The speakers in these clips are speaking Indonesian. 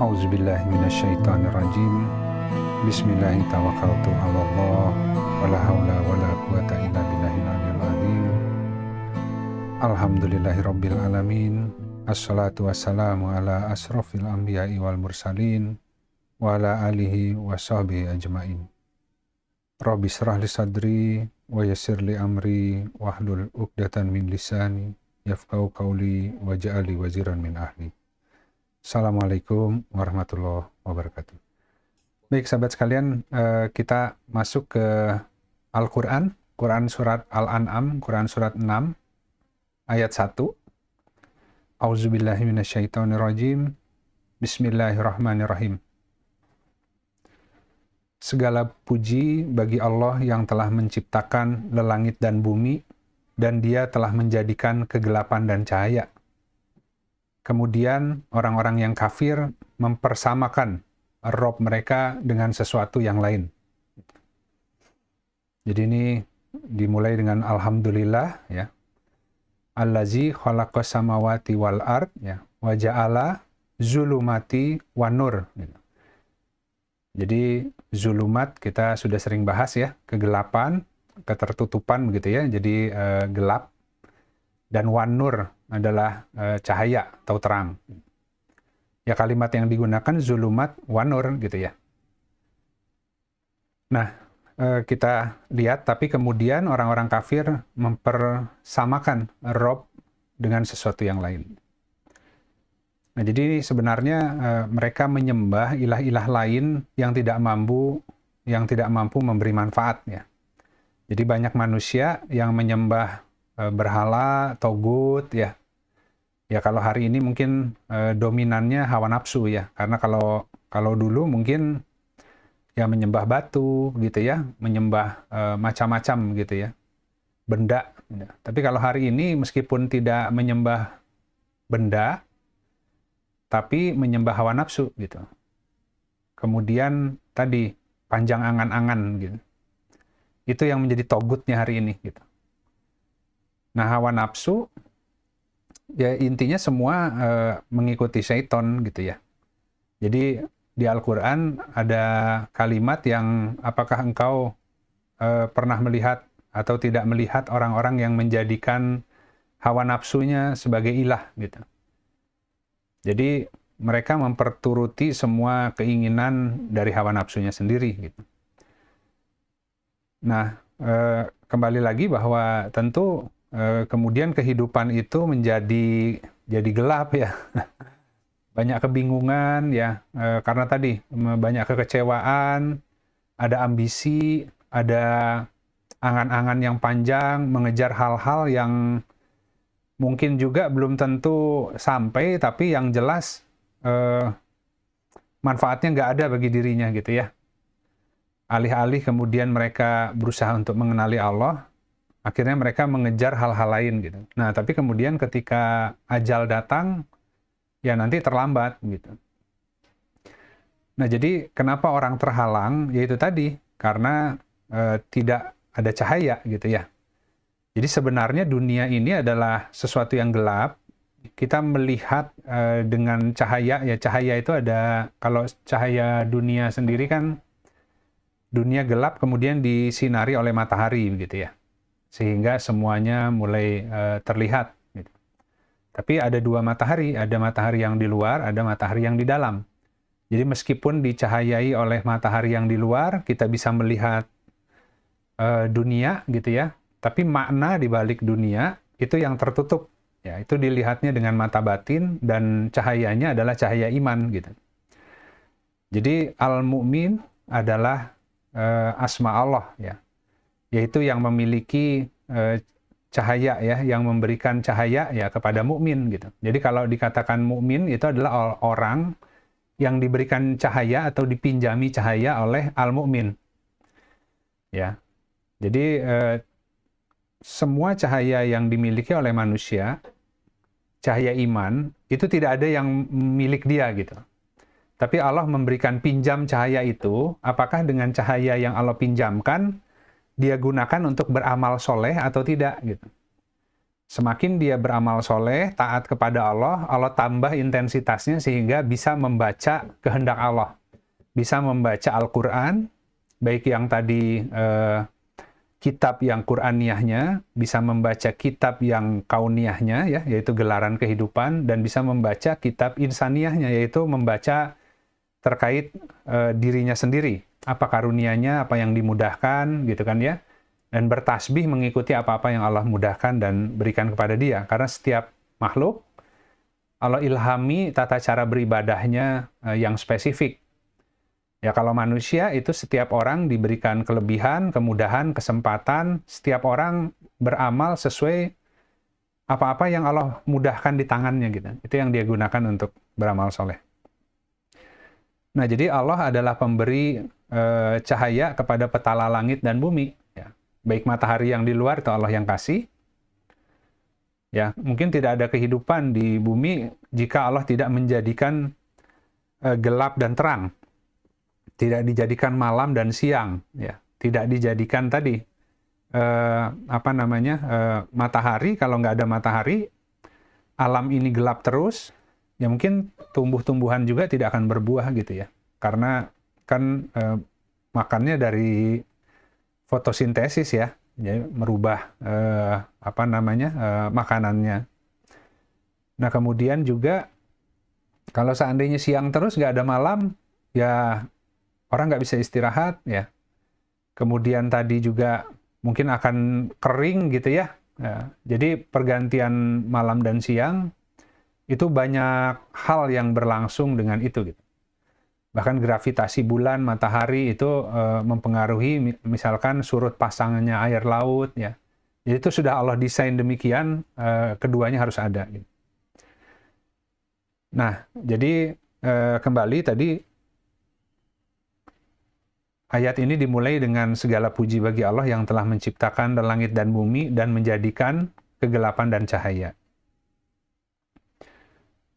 A'udzubillahi minasyaitonirrajim. Bismillahirrahmanirrahim. Wala haula wala quwata illa billahil aliyil azim. Alhamdulillahirabbil alamin. Assalatu wassalamu ala asrofil anbiya'i wal mursalin wa ala alihi wa sahbihi ajmain. Rabbi shrah li sadri wa yassir li amri wahlul 'uqdatan min lisani yafqahu qawli waj'alni waziran min ahli. Assalamualaikum warahmatullahi wabarakatuh. Baik sahabat sekalian, kita masuk ke Al-Quran, Quran surat Al-An'am, Quran surat 6, ayat 1. A'udzubillahi minasyaitonirrajim. Bismillahirrahmanirrahim. Segala puji bagi Allah yang telah menciptakan langit dan bumi, dan Dia telah menjadikan kegelapan dan cahaya. Kemudian orang-orang yang kafir mempersamakan Rob mereka dengan sesuatu yang lain. Jadi ini dimulai dengan Alhamdulillah, ya. Allazi khalaqas samawati wal ard, ya, wa ja'ala zulumati wan nur. Gitu. Jadi zulumat kita sudah sering bahas, ya, kegelapan, ketertutupan begitu ya. Jadi gelap. Dan wan nur adalah cahaya atau terang. Ya, kalimat yang digunakan zulumat wan nur gitu ya. Nah, kita lihat tapi kemudian orang-orang kafir mempersamakan Rob dengan sesuatu yang lain. Nah, jadi sebenarnya mereka menyembah ilah-ilah lain yang tidak mampu memberi manfaat, ya. Jadi banyak manusia yang menyembah berhala, togut, ya. Ya, kalau hari ini mungkin dominannya hawa nafsu, ya. Karena kalau dulu mungkin ya menyembah batu gitu ya, menyembah macam-macam gitu ya, benda. Ya. Tapi kalau hari ini meskipun tidak menyembah benda, tapi menyembah hawa nafsu gitu. Kemudian tadi panjang angan-angan gitu. Itu yang menjadi togutnya hari ini gitu. Nah, hawa nafsu ya intinya semua mengikuti syaiton gitu ya. Jadi di Al-Quran ada kalimat yang apakah engkau pernah melihat atau tidak melihat orang-orang yang menjadikan hawa nafsunya sebagai ilah gitu. Jadi mereka memperturuti semua keinginan dari hawa nafsunya sendiri gitu. Nah, kembali lagi bahwa tentu kemudian kehidupan itu menjadi gelap ya. Banyak kebingungan ya, karena tadi banyak kekecewaan, ada ambisi, ada angan-angan yang panjang, mengejar hal-hal yang mungkin juga belum tentu sampai, tapi yang jelas manfaatnya nggak ada bagi dirinya gitu ya. Alih-alih kemudian mereka berusaha untuk mengenali Allah, akhirnya mereka mengejar hal-hal lain gitu. Nah, tapi kemudian ketika ajal datang, ya nanti terlambat gitu. Nah, jadi kenapa orang terhalang? Yaitu tadi, karena tidak ada cahaya gitu ya. Jadi sebenarnya dunia ini adalah sesuatu yang gelap. Kita melihat dengan cahaya, ya cahaya itu ada, kalau cahaya dunia sendiri kan, dunia gelap kemudian disinari oleh matahari gitu ya. Sehingga semuanya mulai terlihat. Gitu. Tapi ada dua matahari, ada matahari yang di luar, ada matahari yang di dalam. Jadi meskipun dicahayai oleh matahari yang di luar, kita bisa melihat dunia gitu ya. Tapi makna di balik dunia itu yang tertutup. Ya, itu dilihatnya dengan mata batin dan cahayanya adalah cahaya iman gitu. Jadi al-mu'min adalah asma Allah ya. Yaitu yang memiliki cahaya ya, yang memberikan cahaya ya kepada mukmin gitu. Jadi kalau dikatakan mukmin itu adalah orang yang diberikan cahaya atau dipinjami cahaya oleh al-mukmin. Ya. Jadi semua cahaya yang dimiliki oleh manusia, cahaya iman, itu tidak ada yang milik dia gitu. Tapi Allah memberikan pinjam cahaya itu, apakah dengan cahaya yang Allah pinjamkan dia gunakan untuk beramal soleh atau tidak gitu. Semakin dia beramal soleh, taat kepada Allah, Allah tambah intensitasnya sehingga bisa membaca kehendak Allah. Bisa membaca Al-Quran, baik yang tadi kitab yang Qur'aniyahnya, bisa membaca kitab yang kauniyahnya, ya, yaitu gelaran kehidupan, dan bisa membaca kitab insaniyahnya, yaitu membaca terkait dirinya sendiri. Apa karunianya, apa yang dimudahkan, gitu kan ya. Dan bertasbih mengikuti apa-apa yang Allah mudahkan dan berikan kepada dia. Karena setiap makhluk, Allah ilhami tata cara beribadahnya yang spesifik. Ya, kalau manusia itu setiap orang diberikan kelebihan, kemudahan, kesempatan, setiap orang beramal sesuai apa-apa yang Allah mudahkan di tangannya gitu. Itu yang dia gunakan untuk beramal soleh. Nah, jadi Allah adalah pemberi cahaya kepada petala langit dan bumi. Baik matahari yang di luar itu Allah yang kasih. Ya, mungkin tidak ada kehidupan di bumi jika Allah tidak menjadikan gelap dan terang. Tidak dijadikan malam dan siang, ya. Tidak dijadikan tadi matahari. Kalau nggak ada matahari, alam ini gelap terus. Ya mungkin tumbuh-tumbuhan juga tidak akan berbuah gitu ya. Karena kan makannya dari fotosintesis ya, jadi merubah makanannya. Nah kemudian juga kalau seandainya siang terus nggak ada malam, ya orang nggak bisa istirahat ya. Kemudian tadi juga mungkin akan kering gitu ya. Jadi pergantian malam dan siang itu banyak hal yang berlangsung dengan itu gitu. Bahkan gravitasi bulan, matahari itu mempengaruhi misalkan surut pasangnya air laut ya. Jadi itu sudah Allah desain demikian, keduanya harus ada. Gitu. Nah, jadi kembali tadi ayat ini dimulai dengan segala puji bagi Allah yang telah menciptakan langit dan bumi dan menjadikan kegelapan dan cahaya.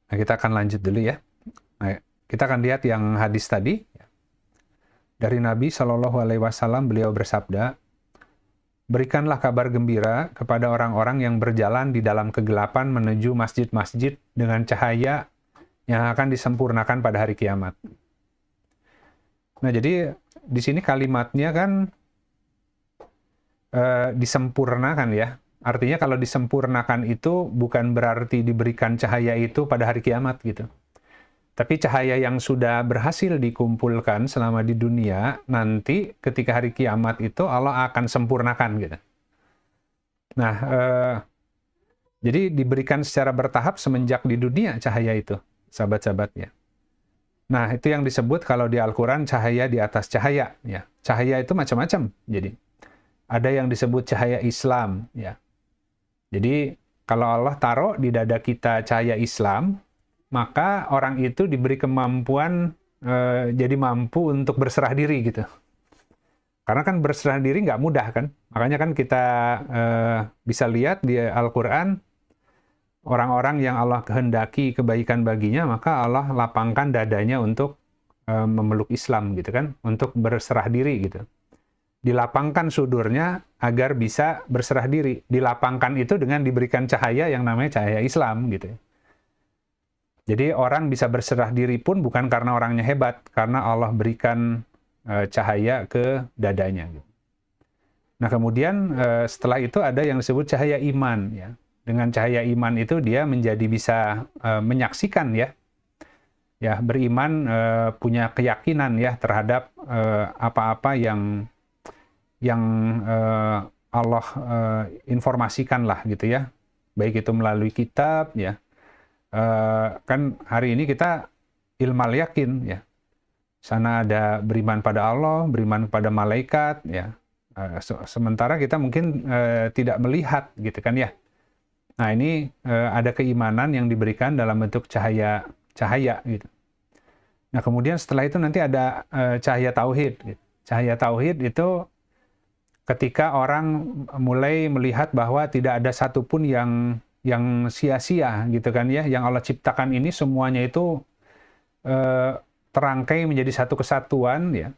Nah, kita akan lanjut dulu ya. Nah, kita akan lihat yang hadis tadi. Dari Nabi SAW, beliau bersabda, "Berikanlah kabar gembira kepada orang-orang yang berjalan di dalam kegelapan menuju masjid-masjid dengan cahaya yang akan disempurnakan pada hari kiamat." Nah, jadi di sini kalimatnya kan disempurnakan ya. Artinya kalau disempurnakan itu bukan berarti diberikan cahaya itu pada hari kiamat gitu. Tapi cahaya yang sudah berhasil dikumpulkan selama di dunia, nanti ketika hari kiamat itu Allah akan sempurnakan gitu. Nah, jadi diberikan secara bertahap semenjak di dunia cahaya itu, sahabat-sahabatnya. Nah, itu yang disebut kalau di Al-Quran cahaya di atas cahaya. Ya. Cahaya itu macam-macam. Jadi, ada yang disebut cahaya Islam. Ya. Jadi, kalau Allah taruh di dada kita cahaya Islam, maka orang itu diberi kemampuan jadi mampu untuk berserah diri gitu. Karena kan berserah diri nggak mudah kan. Makanya kan kita bisa lihat di Al-Quran, orang-orang yang Allah kehendaki kebaikan baginya, maka Allah lapangkan dadanya untuk memeluk Islam gitu kan. Untuk berserah diri gitu. Dilapangkan sudurnya agar bisa berserah diri. Dilapangkan itu dengan diberikan cahaya yang namanya cahaya Islam gitu. Jadi orang bisa berserah diri pun bukan karena orangnya hebat, karena Allah berikan cahaya ke dadanya. Nah kemudian setelah itu ada yang disebut cahaya iman. Ya. Dengan cahaya iman itu dia menjadi bisa menyaksikan ya, beriman, punya keyakinan ya terhadap apa-apa yang Allah informasikan lah gitu ya, baik itu melalui kitab ya. Kan hari ini kita ilmal yakin ya. Sana ada beriman pada Allah, beriman pada malaikat ya. Sementara kita mungkin tidak melihat gitu kan ya. Nah, ini ada keimanan yang diberikan dalam bentuk cahaya gitu. Nah, kemudian setelah itu nanti ada cahaya tauhid gitu. Cahaya tauhid itu ketika orang mulai melihat bahwa tidak ada satupun yang sia-sia gitu kan ya, yang Allah ciptakan ini semuanya itu terangkai menjadi satu kesatuan ya,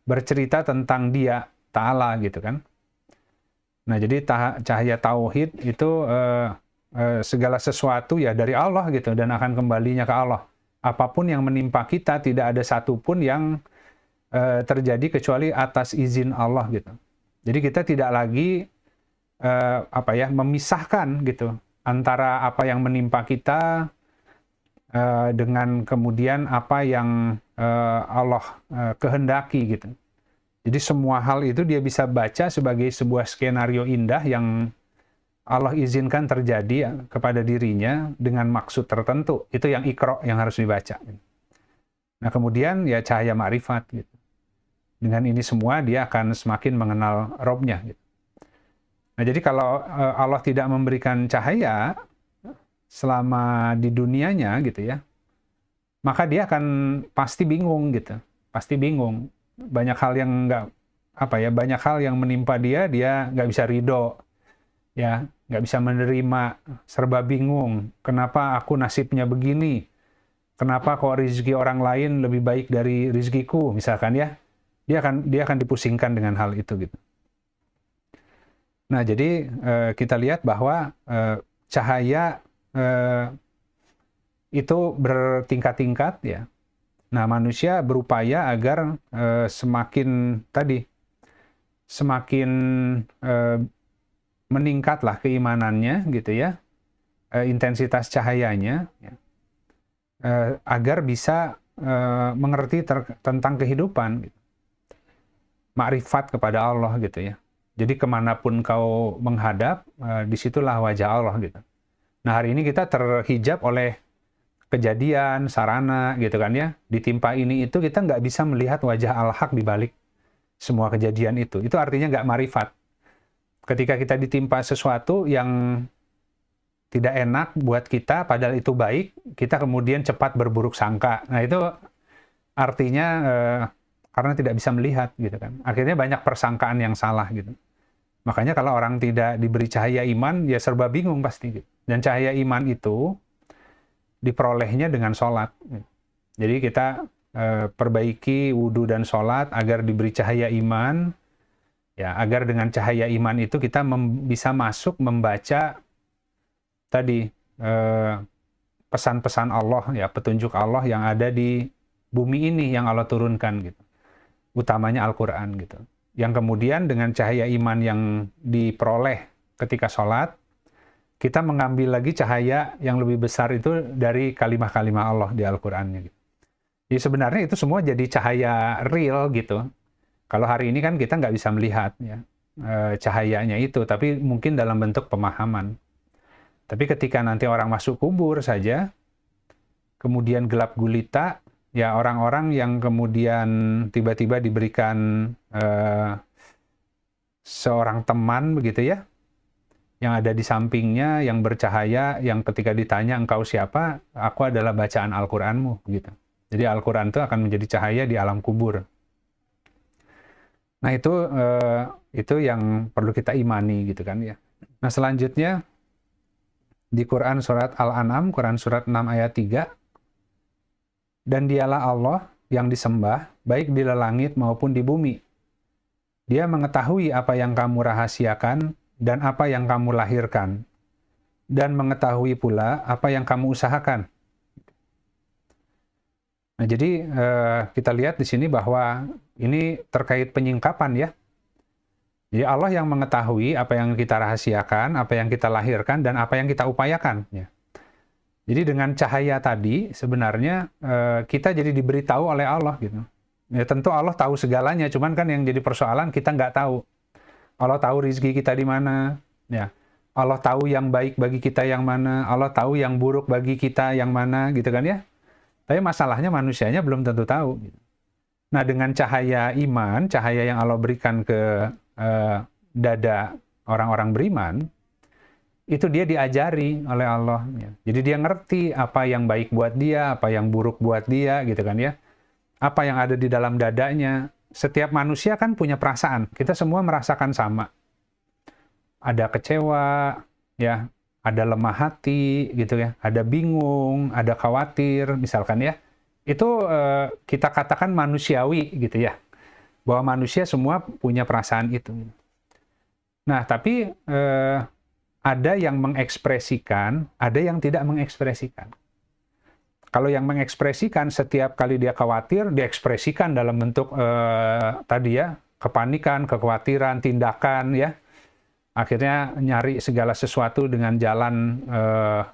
bercerita tentang Dia Ta'ala gitu kan. Nah, jadi cahaya tauhid itu segala sesuatu ya dari Allah gitu, dan akan kembalinya ke Allah. Apapun yang menimpa kita, tidak ada satupun yang terjadi kecuali atas izin Allah gitu. Jadi kita tidak lagi memisahkan gitu antara apa yang menimpa kita dengan kemudian apa yang Allah kehendaki gitu. Jadi semua hal itu dia bisa baca sebagai sebuah skenario indah yang Allah izinkan terjadi kepada dirinya dengan maksud tertentu. Itu yang Iqra yang harus dibaca. Nah, kemudian ya cahaya ma'rifat gitu. Dengan ini semua dia akan semakin mengenal Robnya gitu. Nah, jadi kalau Allah tidak memberikan cahaya selama di dunianya gitu ya, maka dia akan pasti bingung gitu. Pasti bingung. Banyak hal yang banyak hal yang menimpa dia nggak bisa ridho. Ya, nggak bisa menerima, serba bingung. Kenapa aku nasibnya begini? Kenapa kok rezeki orang lain lebih baik dari rezekiku, misalkan ya? Dia akan dipusingkan dengan hal itu gitu. Nah, jadi kita lihat bahwa cahaya itu bertingkat-tingkat ya. Nah, manusia berupaya agar semakin meningkatlah keimanannya gitu ya, intensitas cahayanya ya, agar bisa mengerti tentang kehidupan gitu. Makrifat kepada Allah gitu ya. Jadi kemanapun kau menghadap, disitulah wajah Allah gitu. Nah, hari ini kita terhijab oleh kejadian, sarana gitu kan ya, ditimpa ini itu kita nggak bisa melihat wajah al-haq di balik semua kejadian itu. Itu artinya nggak marifat. Ketika kita ditimpa sesuatu yang tidak enak buat kita, padahal itu baik, kita kemudian cepat berburuk sangka. Nah, itu artinya karena tidak bisa melihat gitu kan. Akhirnya banyak persangkaan yang salah gitu. Makanya kalau orang tidak diberi cahaya iman, ya serba bingung pasti gitu. Dan cahaya iman itu diperolehnya dengan sholat. Jadi kita perbaiki wudhu dan sholat agar diberi cahaya iman, ya agar dengan cahaya iman itu kita bisa masuk membaca tadi pesan-pesan Allah, ya petunjuk Allah yang ada di bumi ini yang Allah turunkan gitu. Utamanya Al-Quran gitu. Yang kemudian dengan cahaya iman yang diperoleh ketika sholat, kita mengambil lagi cahaya yang lebih besar itu dari kalimah-kalimah Allah di Al-Qurannya. Gitu. Jadi sebenarnya itu semua jadi cahaya real gitu. Kalau hari ini kan kita nggak bisa melihat ya, cahayanya itu, tapi mungkin dalam bentuk pemahaman. Tapi ketika nanti orang masuk kubur saja, kemudian gelap gulita, ya orang-orang yang kemudian tiba-tiba diberikan seorang teman begitu ya, yang ada di sampingnya, yang bercahaya, yang ketika ditanya engkau siapa, aku adalah bacaan Al-Quranmu gitu. Jadi Al-Quran itu akan menjadi cahaya di alam kubur. Nah itu yang perlu kita imani gitu kan ya. Nah selanjutnya di Quran surat Al-An'am, Quran surat 6 ayat 3, dan dialah Allah yang disembah, baik di langit maupun di bumi. Dia mengetahui apa yang kamu rahasiakan dan apa yang kamu lahirkan, dan mengetahui pula apa yang kamu usahakan. Nah, jadi kita lihat di sini bahwa ini terkait penyingkapan ya. Jadi Allah yang mengetahui apa yang kita rahasiakan, apa yang kita lahirkan, dan apa yang kita upayakan. Ya. Jadi dengan cahaya tadi sebenarnya kita jadi diberitahu oleh Allah gitu. Ya, tentu Allah tahu segalanya, cuman kan yang jadi persoalan kita nggak tahu. Allah tahu rezeki kita di mana, ya. Allah tahu yang baik bagi kita yang mana, Allah tahu yang buruk bagi kita yang mana, gitu kan ya. Tapi masalahnya manusianya belum tentu tahu. Gitu. Nah, dengan cahaya iman, cahaya yang Allah berikan ke dada orang-orang beriman, itu dia diajari oleh Allah. Ya. Jadi dia ngerti apa yang baik buat dia, apa yang buruk buat dia, gitu kan ya. Apa yang ada di dalam dadanya. Setiap manusia kan punya perasaan. Kita semua merasakan sama. Ada kecewa, ya, ada lemah hati, gitu ya. Ada bingung, ada khawatir, misalkan ya. Itu kita katakan manusiawi, gitu ya. Bahwa manusia semua punya perasaan itu. Nah, tapi ada yang mengekspresikan, ada yang tidak mengekspresikan. Kalau yang mengekspresikan, setiap kali dia khawatir, diekspresikan dalam bentuk tadi ya, kepanikan, kekhawatiran, tindakan ya. Akhirnya nyari segala sesuatu dengan jalan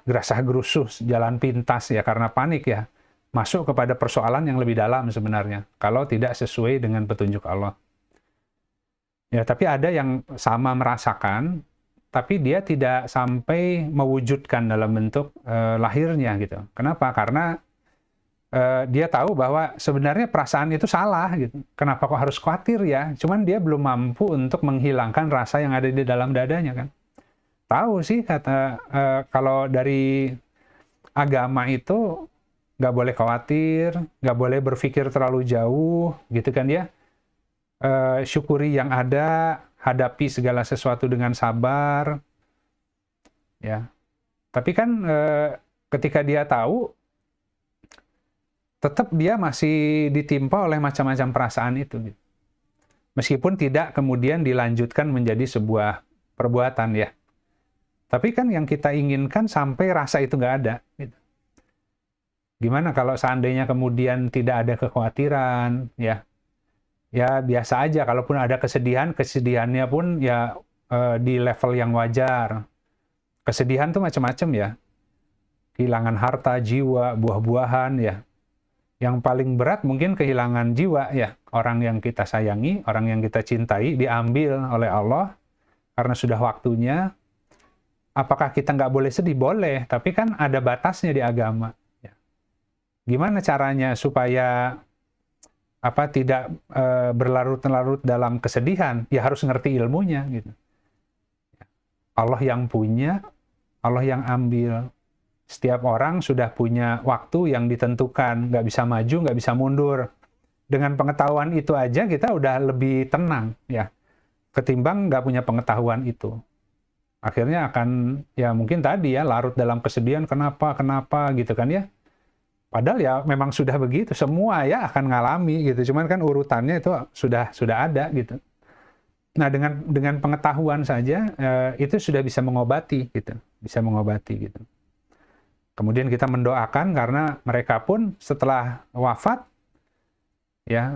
gerasah-gerusuh, jalan pintas ya karena panik ya. Masuk kepada persoalan yang lebih dalam sebenarnya, kalau tidak sesuai dengan petunjuk Allah. Ya, tapi ada yang sama merasakan, tapi dia tidak sampai mewujudkan dalam bentuk lahirnya gitu. Kenapa? Karena dia tahu bahwa sebenarnya perasaan itu salah gitu. Kenapa kok harus khawatir ya? Cuman dia belum mampu untuk menghilangkan rasa yang ada di dalam dadanya kan. Tahu sih kata kalau dari agama itu nggak boleh khawatir, nggak boleh berpikir terlalu jauh gitu kan ya. Syukuri yang ada, hadapi segala sesuatu dengan sabar, ya. Tapi kan ketika dia tahu, tetap dia masih ditimpa oleh macam-macam perasaan itu. Gitu. Meskipun tidak kemudian dilanjutkan menjadi sebuah perbuatan ya. Tapi kan yang kita inginkan sampai rasa itu nggak ada. Gitu. Gimana kalau seandainya kemudian tidak ada kekhawatiran, ya? Ya biasa aja, kalaupun ada kesedihan, kesedihannya pun ya di level yang wajar. Kesedihan tuh macam-macam ya. Kehilangan harta, jiwa, buah-buahan ya. Yang paling berat mungkin kehilangan jiwa ya. Orang yang kita sayangi, orang yang kita cintai diambil oleh Allah karena sudah waktunya. Apakah kita nggak boleh sedih? Boleh, tapi kan ada batasnya di agama. Ya. Gimana caranya supaya tidak berlarut-larut dalam kesedihan? Ya harus ngerti ilmunya gitu. Allah yang punya, Allah yang ambil. Setiap orang sudah punya waktu yang ditentukan, nggak bisa maju, nggak bisa mundur. Dengan pengetahuan itu aja kita udah lebih tenang ya, ketimbang nggak punya pengetahuan itu. Akhirnya akan ya mungkin tadi ya larut dalam kesedihan, kenapa gitu kan ya. Padahal ya memang sudah begitu, semua ya akan ngalami gitu. Cuman kan urutannya itu sudah ada gitu. Nah dengan pengetahuan saja itu sudah bisa mengobati gitu, bisa mengobati gitu. Kemudian kita mendoakan karena mereka pun setelah wafat ya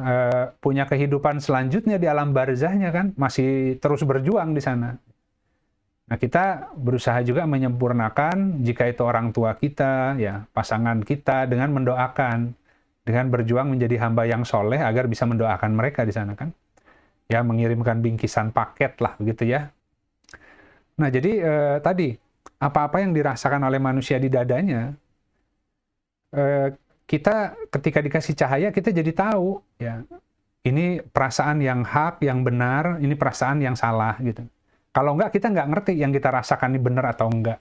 punya kehidupan selanjutnya di alam barzahnya kan, masih terus berjuang di sana. Nah, kita berusaha juga menyempurnakan jika itu orang tua kita, ya, pasangan kita dengan mendoakan, dengan berjuang menjadi hamba yang soleh agar bisa mendoakan mereka di sana kan. Ya, mengirimkan bingkisan paket lah begitu ya. Nah, jadi tadi apa-apa yang dirasakan oleh manusia di dadanya, kita ketika dikasih cahaya kita jadi tahu ya. Ini perasaan yang hak, yang benar, ini perasaan yang salah gitu. Kalau enggak, kita nggak ngerti yang kita rasakan ini benar atau enggak.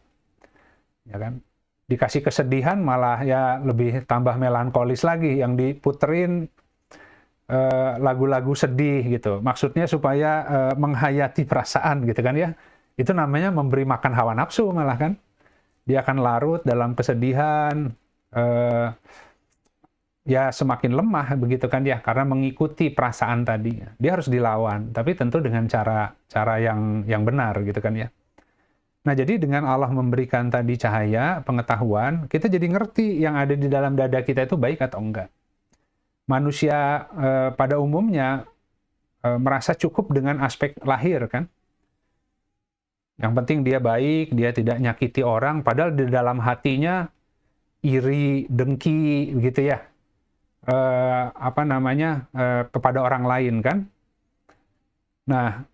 Ya kan? Dikasih kesedihan malah ya lebih tambah melankolis lagi, yang diputerin lagu-lagu sedih gitu. Maksudnya supaya menghayati perasaan gitu kan ya. Itu namanya memberi makan hawa nafsu malah kan. Dia akan larut dalam kesedihan, ya semakin lemah begitu kan ya, karena mengikuti perasaan tadi. Dia harus dilawan, tapi tentu dengan cara yang benar gitu kan ya. Nah, jadi dengan Allah memberikan tadi cahaya, pengetahuan, kita jadi ngerti yang ada di dalam dada kita itu baik atau enggak. Manusia pada umumnya merasa cukup dengan aspek lahir kan. Yang penting dia baik, dia tidak nyakiti orang, padahal di dalam hatinya iri, dengki begitu ya. Kepada orang lain kan. Nah,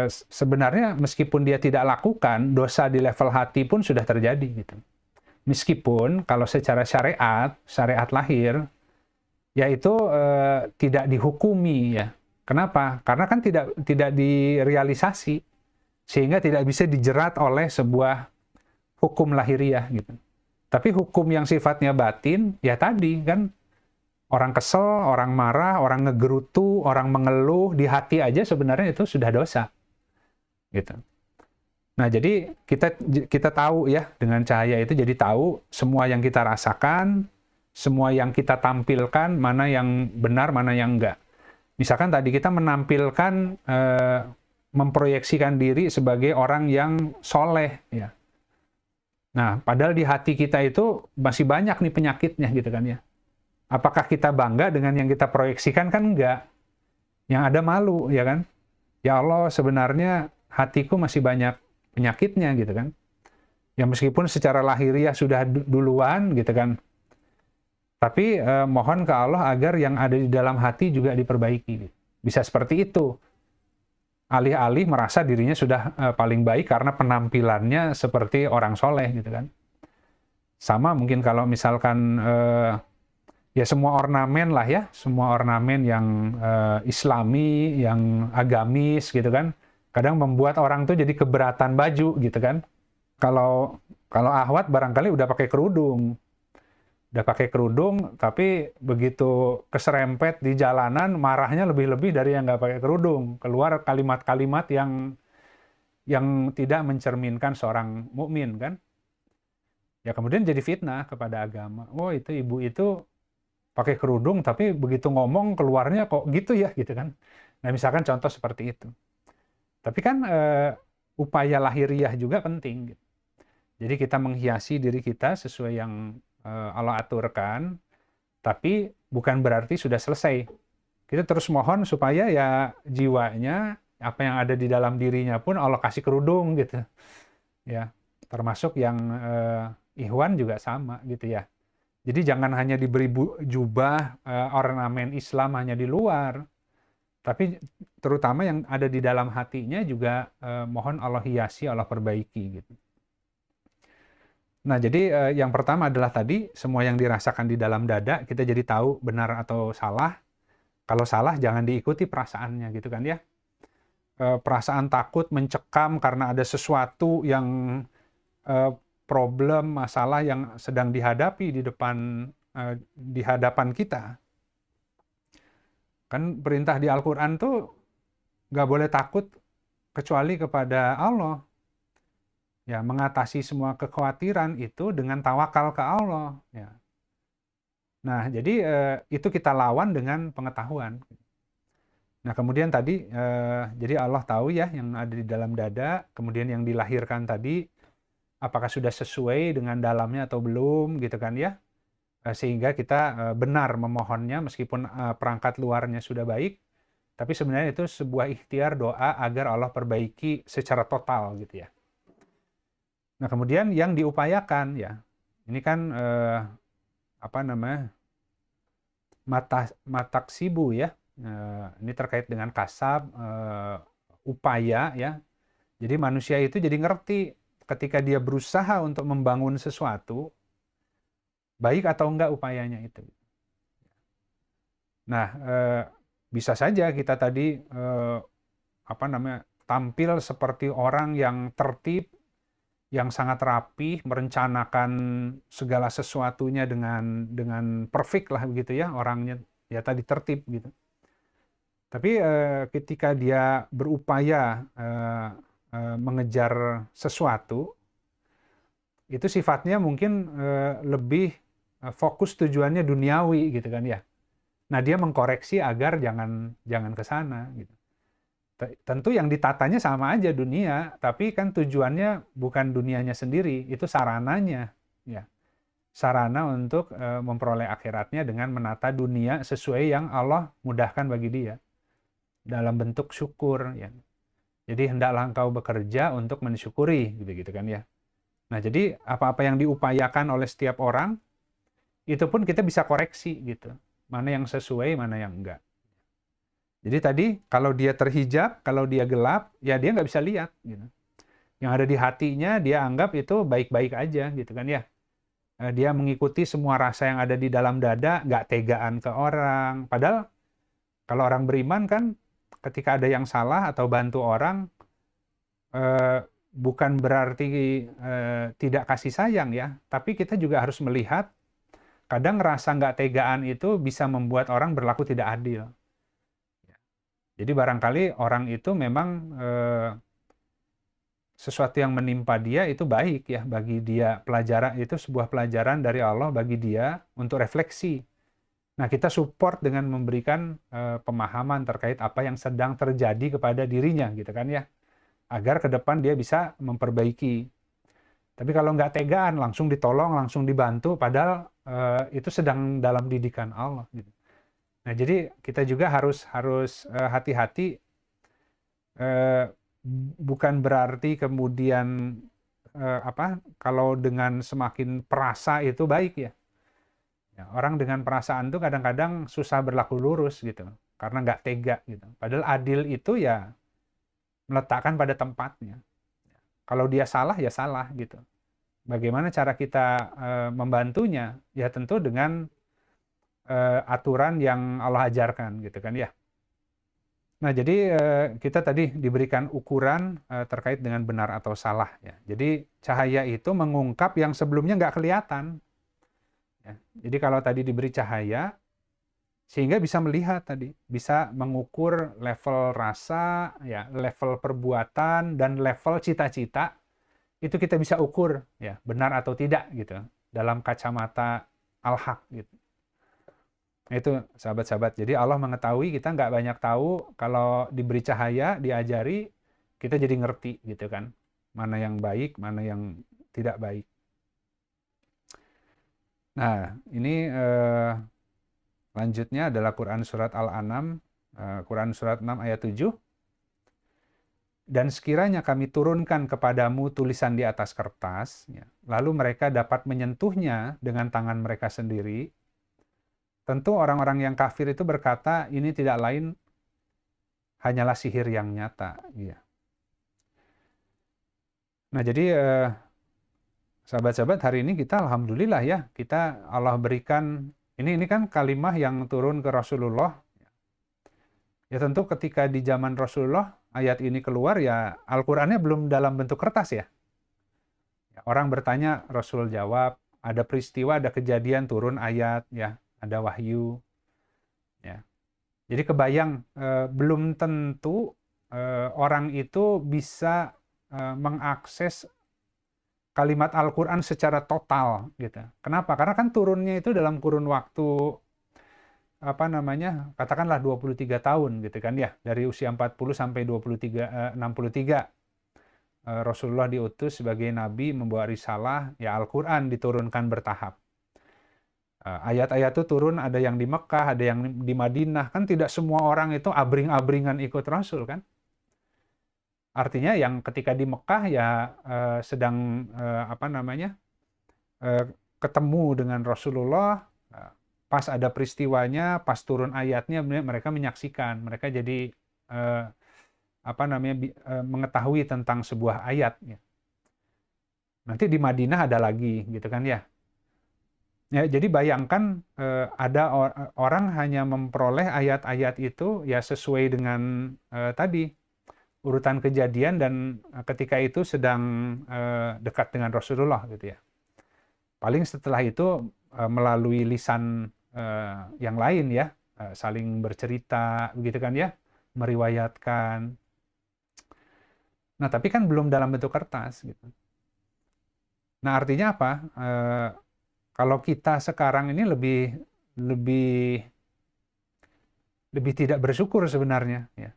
sebenarnya meskipun dia tidak lakukan, dosa di level hati pun sudah terjadi gitu. Meskipun kalau secara syariat lahir, yaitu tidak dihukumi ya. Kenapa? Karena kan tidak direalisasi, sehingga tidak bisa dijerat oleh sebuah hukum lahiriah gitu. Tapi hukum yang sifatnya batin, ya tadi kan, orang kesel, orang marah, orang ngegerutu, orang mengeluh, di hati aja sebenarnya itu sudah dosa. Gitu. Nah, jadi kita tahu ya, dengan cahaya itu jadi tahu semua yang kita rasakan, semua yang kita tampilkan, mana yang benar, mana yang enggak. Misalkan tadi kita menampilkan memproyeksikan diri sebagai orang yang soleh, ya. Nah, padahal di hati kita itu masih banyak nih penyakitnya, gitu kan ya. Apakah kita bangga dengan yang kita proyeksikan? Kan enggak. Yang ada malu, ya kan? Ya Allah, sebenarnya hatiku masih banyak penyakitnya, gitu kan. Ya meskipun secara lahiriah sudah duluan, gitu kan. Tapi mohon ke Allah agar yang ada di dalam hati juga diperbaiki. Bisa seperti itu. Alih-alih merasa dirinya sudah paling baik karena penampilannya seperti orang soleh, gitu kan. Sama mungkin kalau misalkan ya semua ornamen lah ya, semua ornamen yang islami, yang agamis, gitu kan. Kadang membuat orang tuh jadi keberatan baju, gitu kan. Kalau Ahwat barangkali udah pakai kerudung. Tapi begitu keserempet di jalanan, marahnya lebih-lebih dari yang nggak pakai kerudung. Keluar kalimat-kalimat yang tidak mencerminkan seorang mukmin, kan? Ya kemudian jadi fitnah kepada agama. Oh, itu ibu itu pakai kerudung, tapi begitu ngomong keluarnya kok gitu ya, gitu kan? Nah, misalkan contoh seperti itu. Tapi kan upaya lahiriah juga penting, gitu. Jadi kita menghiasi diri kita sesuai yang Allah aturkan, tapi bukan berarti sudah selesai. Kita terus mohon supaya ya jiwanya, apa yang ada di dalam dirinya pun Allah kasih kerudung, gitu. Ya, termasuk yang Ikhwan juga sama, gitu ya. Jadi jangan hanya diberi jubah ornamen Islam hanya di luar, tapi terutama yang ada di dalam hatinya juga mohon Allah hiasi, Allah perbaiki, gitu. Nah, jadi yang pertama adalah tadi, semua yang dirasakan di dalam dada, kita jadi tahu benar atau salah. Kalau salah, jangan diikuti perasaannya, gitu kan ya. Perasaan takut, mencekam karena ada sesuatu yang problem, masalah yang sedang dihadapi di hadapan kita. Kan perintah di Al-Quran tuh nggak boleh takut kecuali kepada Allah. Ya, mengatasi semua kekhawatiran itu dengan tawakal ke Allah. Ya. Nah, jadi itu kita lawan dengan pengetahuan. Nah, kemudian tadi, jadi Allah tahu ya yang ada di dalam dada, kemudian yang dilahirkan tadi, apakah sudah sesuai dengan dalamnya atau belum, gitu kan ya. Sehingga kita benar memohonnya meskipun perangkat luarnya sudah baik, tapi sebenarnya itu sebuah ikhtiar doa agar Allah perbaiki secara total, gitu ya. Nah, kemudian yang diupayakan ya, ini kan mataksibu ya, ini terkait dengan kasab, upaya ya. Jadi manusia itu jadi ngerti ketika dia berusaha untuk membangun sesuatu, baik atau enggak upayanya itu. Nah, bisa saja kita tadi tampil seperti orang yang tertib, yang sangat rapih, merencanakan segala sesuatunya dengan perfect lah begitu ya, orangnya ya tadi tertib gitu. Tapi ketika dia berupaya mengejar sesuatu, itu sifatnya mungkin lebih fokus tujuannya duniawi gitu kan ya. Nah, dia mengkoreksi agar jangan ke sana gitu. Tentu yang ditatanya sama aja dunia, tapi kan tujuannya bukan dunianya sendiri, itu sarananya, ya. Sarana untuk memperoleh akhiratnya dengan menata dunia sesuai yang Allah mudahkan bagi dia dalam bentuk syukur, ya. Jadi hendaklah engkau bekerja untuk mensyukuri, gitu kan ya. Nah, jadi apa-apa yang diupayakan oleh setiap orang, itu pun kita bisa koreksi gitu. Mana yang sesuai, mana yang enggak. Jadi tadi kalau dia terhijab, kalau dia gelap, ya dia nggak bisa lihat. Gitu. Yang ada di hatinya dia anggap itu baik-baik aja, gitu kan ya. Dia mengikuti semua rasa yang ada di dalam dada, nggak tegaan ke orang. Padahal kalau orang beriman kan, ketika ada yang salah atau bantu orang, bukan berarti tidak kasih sayang ya. Tapi kita juga harus melihat, kadang rasa nggak tegaan itu bisa membuat orang berlaku tidak adil. Jadi barangkali orang itu memang sesuatu yang menimpa dia itu baik ya bagi dia, pelajaran itu sebuah pelajaran dari Allah bagi dia untuk refleksi. Nah, kita support dengan memberikan pemahaman terkait apa yang sedang terjadi kepada dirinya, gitu kan ya, agar ke depan dia bisa memperbaiki. Tapi kalau nggak tegaan, langsung ditolong, langsung dibantu, padahal itu sedang dalam didikan Allah, gitu. Nah, jadi kita juga harus hati-hati, bukan berarti kemudian kalau dengan semakin perasa itu baik ya. Orang dengan perasaan tuh kadang-kadang susah berlaku lurus gitu, karena nggak tega gitu. Padahal adil itu ya meletakkan pada tempatnya. Kalau dia salah ya salah gitu. Bagaimana cara kita membantunya? Ya tentu dengan aturan yang Allah ajarkan gitu kan ya. Nah, jadi kita tadi diberikan ukuran terkait dengan benar atau salah ya. Jadi cahaya itu mengungkap yang sebelumnya nggak kelihatan. Ya. Jadi kalau tadi diberi cahaya, sehingga bisa melihat tadi, bisa mengukur level rasa, ya, level perbuatan, dan level cita-cita, itu kita bisa ukur, ya, benar atau tidak gitu, dalam kacamata al-haq gitu. Nah, itu sahabat-sahabat. Jadi Allah mengetahui, kita nggak banyak tahu, kalau diberi cahaya, diajari, kita jadi ngerti gitu kan, mana yang baik, mana yang tidak baik. Nah, ini lanjutnya adalah Quran Surat Al-An'am, Quran Surat 6 ayat 7. Dan sekiranya kami turunkan kepadamu tulisan di atas kertas, ya, lalu mereka dapat menyentuhnya dengan tangan mereka sendiri, tentu orang-orang yang kafir itu berkata, ini tidak lain hanyalah sihir yang nyata. Ya. Nah, jadi sahabat-sahabat, hari ini kita alhamdulillah ya, kita Allah berikan, ini kan kalimah yang turun ke Rasulullah. Ya tentu ketika di zaman Rasulullah ayat ini keluar, ya Al-Qur'annya belum dalam bentuk kertas ya. Orang bertanya, Rasul jawab, ada peristiwa, ada kejadian, turun ayat, ya, ada wahyu. Ya. Jadi kebayang, belum tentu orang itu bisa mengakses kalimat Al-Quran secara total gitu. Kenapa? Karena kan turunnya itu dalam kurun waktu katakanlah 23 tahun gitu kan ya, dari usia 40 sampai 63 Rasulullah diutus sebagai nabi membawa risalah, ya Al-Quran diturunkan bertahap. Ayat-ayat itu turun, ada yang di Mekah, ada yang di Madinah, kan tidak semua orang itu abring-abringan ikut Rasul kan. Artinya yang ketika di Mekah ya sedang ketemu dengan Rasulullah, pas ada peristiwanya, pas turun ayatnya, mereka menyaksikan, mereka jadi mengetahui tentang sebuah ayat. Ya. Nanti di Madinah ada lagi, gitu kan ya. Ya, jadi bayangkan ada orang hanya memperoleh ayat-ayat itu ya sesuai dengan tadi urutan kejadian dan ketika itu sedang dekat dengan Rasulullah gitu ya. Paling setelah itu melalui lisan yang lain ya, saling bercerita begitu kan ya, meriwayatkan. Nah, tapi kan belum dalam bentuk kertas gitu. Nah, artinya apa? Kalau kita sekarang ini lebih tidak bersyukur sebenarnya ya.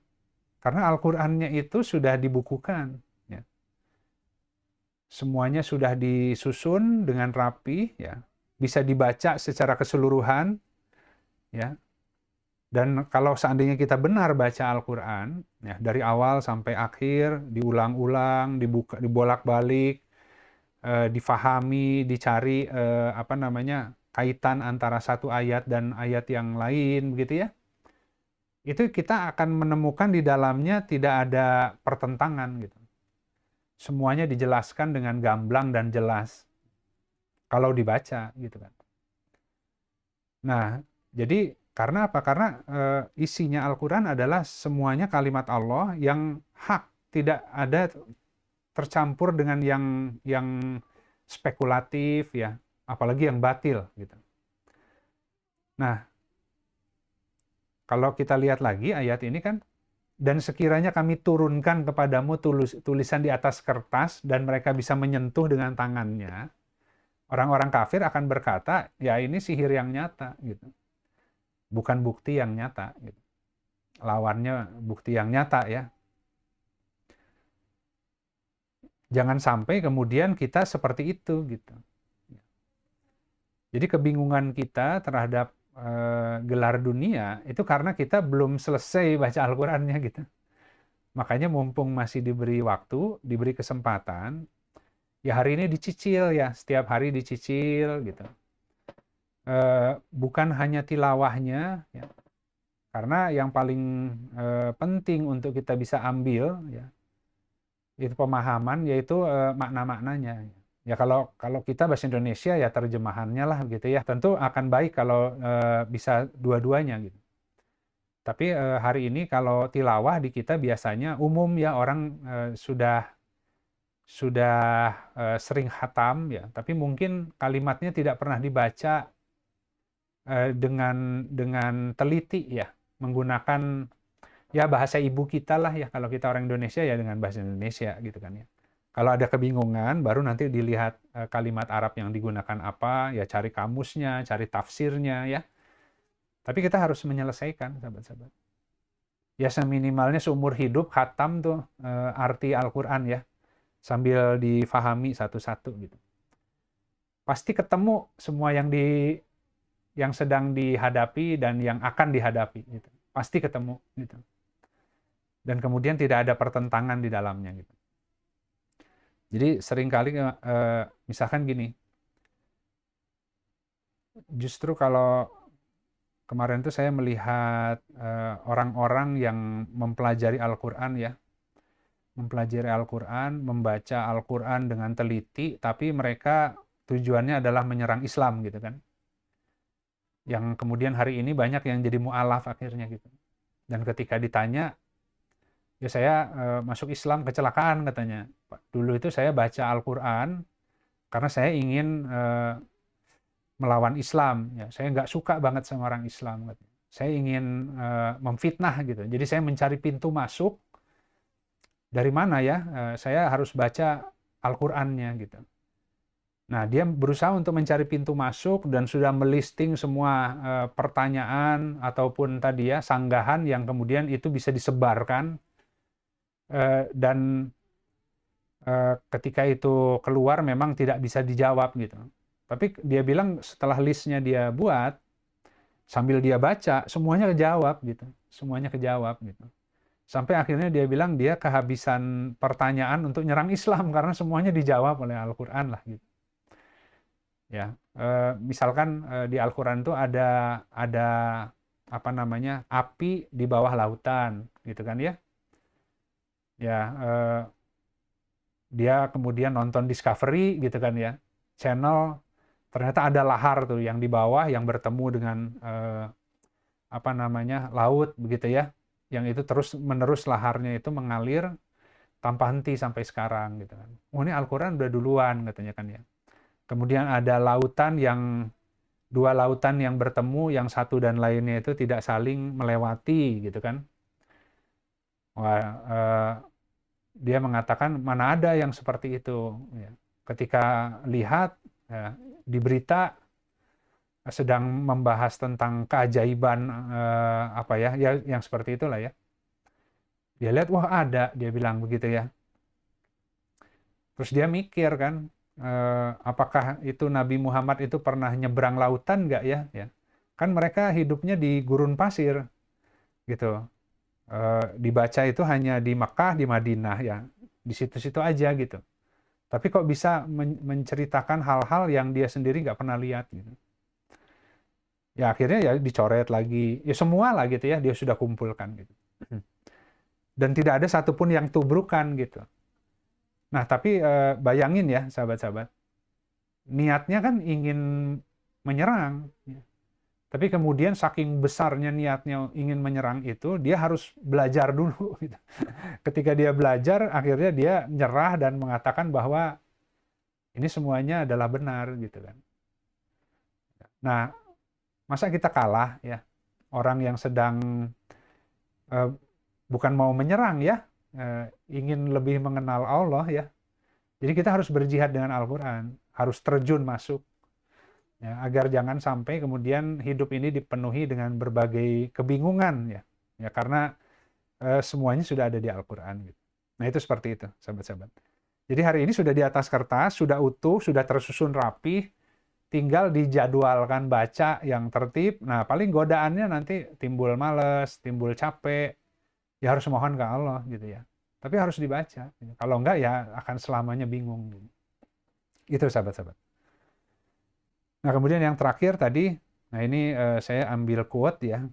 Karena Al-Qur'annya itu sudah dibukukan ya. Semuanya sudah disusun dengan rapi ya. Bisa dibaca secara keseluruhan ya. Dan kalau seandainya kita benar baca Al-Qur'an ya, dari awal sampai akhir, diulang-ulang, dibolak-balik, difahami, dicari kaitan antara satu ayat dan ayat yang lain begitu ya. Itu kita akan menemukan di dalamnya tidak ada pertentangan gitu. Semuanya dijelaskan dengan gamblang dan jelas kalau dibaca gitu kan. Nah, jadi karena apa? Karena isinya Al-Qur'an adalah semuanya kalimat Allah yang hak, tidak ada tercampur dengan yang spekulatif ya, apalagi yang batil gitu. Nah, kalau kita lihat lagi ayat ini kan, dan sekiranya kami turunkan kepadamu tulisan di atas kertas dan mereka bisa menyentuh dengan tangannya, orang-orang kafir akan berkata, ya ini sihir yang nyata gitu. bukan bukti yang nyata gitu. Lawannya bukti yang nyata ya. Jangan sampai kemudian kita seperti itu gitu. Jadi kebingungan kita terhadap gelar dunia itu karena kita belum selesai baca Al-Qur'annya gitu. Makanya mumpung masih diberi waktu, diberi kesempatan, ya hari ini dicicil ya, setiap hari dicicil gitu. Bukan hanya tilawahnya ya. Karena yang paling penting untuk kita bisa ambil ya, itu pemahaman, yaitu makna-maknanya. Ya kalau kita bahasa Indonesia ya terjemahannya lah gitu ya. Tentu akan baik kalau bisa dua-duanya gitu. Tapi hari ini kalau tilawah di kita biasanya umum ya, orang sudah sering khatam ya, tapi mungkin kalimatnya tidak pernah dibaca dengan teliti ya, menggunakan ya bahasa ibu kita lah ya, kalau kita orang Indonesia ya dengan bahasa Indonesia gitu kan ya. Kalau ada kebingungan, baru nanti dilihat kalimat Arab yang digunakan apa, ya cari kamusnya, cari tafsirnya ya. Tapi kita harus menyelesaikan, sahabat-sahabat. Ya seminimalnya seumur hidup khatam tuh arti Al-Quran ya, sambil difahami satu-satu gitu. Pasti ketemu semua yang sedang dihadapi dan yang akan dihadapi gitu. Pasti ketemu gitu. Dan kemudian tidak ada pertentangan di dalamnya gitu. Jadi seringkali misalkan gini, justru kalau kemarin tuh saya melihat orang-orang yang mempelajari Al-Quran ya, mempelajari Al-Quran, membaca Al-Quran dengan teliti, tapi mereka tujuannya adalah menyerang Islam gitu kan. Yang kemudian hari ini banyak yang jadi mu'alaf akhirnya gitu. Dan ketika ditanya, ya saya masuk Islam kecelakaan katanya. Dulu itu saya baca Al-Quran karena saya ingin melawan Islam. Ya, saya nggak suka banget sama orang Islam. Katanya. Saya ingin memfitnah gitu. Jadi saya mencari pintu masuk. Dari mana ya? Saya harus baca Al-Qurannya gitu. Nah, dia berusaha untuk mencari pintu masuk dan sudah melisting semua pertanyaan ataupun tadi ya sanggahan yang kemudian itu bisa disebarkan. Dan ketika itu keluar memang tidak bisa dijawab gitu. Tapi dia bilang setelah listnya dia buat, sambil dia baca, semuanya kejawab gitu. Semuanya kejawab gitu. Sampai akhirnya dia bilang dia kehabisan pertanyaan untuk nyerang Islam karena semuanya dijawab oleh Al-Quran lah gitu. Ya, misalkan di Al-Quran itu ada apa namanya api di bawah lautan gitu kan ya. Ya, dia kemudian nonton Discovery gitu kan ya, channel, ternyata ada lahar tuh yang di bawah yang bertemu dengan apa namanya laut begitu ya, yang itu terus menerus laharnya itu mengalir tanpa henti sampai sekarang gitu kan. Oh ini Al-Quran udah duluan katanya kan ya. Kemudian ada dua lautan yang bertemu, yang satu dan lainnya itu tidak saling melewati gitu kan. Wah, dia mengatakan mana ada yang seperti itu. Ya. Ketika lihat ya, di berita sedang membahas tentang keajaiban apa ya, yang seperti itulah ya. Dia lihat wah ada, dia bilang begitu ya. Terus dia mikir kan, apakah itu Nabi Muhammad itu pernah nyebrang lautan nggak ya? Ya. Kan mereka hidupnya di gurun pasir gitu. Dibaca itu hanya di Makkah, di Madinah ya, di situ-situ aja gitu. Tapi kok bisa menceritakan hal-hal yang dia sendiri nggak pernah lihat gitu. Ya akhirnya ya dicoret lagi, ya semua lah gitu ya, dia sudah kumpulkan gitu. Dan tidak ada satupun yang tubrukan gitu. Nah tapi bayangin ya sahabat-sahabat, niatnya kan ingin menyerang. Ya. Tapi kemudian saking besarnya niatnya ingin menyerang itu, dia harus belajar dulu. Gitu. Ketika dia belajar, akhirnya dia nyerah dan mengatakan bahwa ini semuanya adalah benar, gitu kan. Nah, masa kita kalah ya? Orang yang sedang bukan mau menyerang ya, ingin lebih mengenal Allah ya. Jadi kita harus berjihad dengan Al-Quran, harus terjun masuk. ya, agar jangan sampai kemudian hidup ini dipenuhi dengan berbagai kebingungan, ya, ya karena semuanya sudah ada di Al-Quran. Gitu. Nah itu seperti itu, sahabat-sahabat. Jadi hari ini sudah di atas kertas, sudah utuh, sudah tersusun rapi, tinggal dijadwalkan baca yang tertib. Nah paling godaannya nanti timbul males, timbul capek, ya harus mohon ke Allah gitu ya. Tapi harus dibaca. Kalau enggak ya akan selamanya bingung. Gitu. Itu sahabat-sahabat. Nah kemudian yang terakhir tadi, nah ini saya ambil quote ya.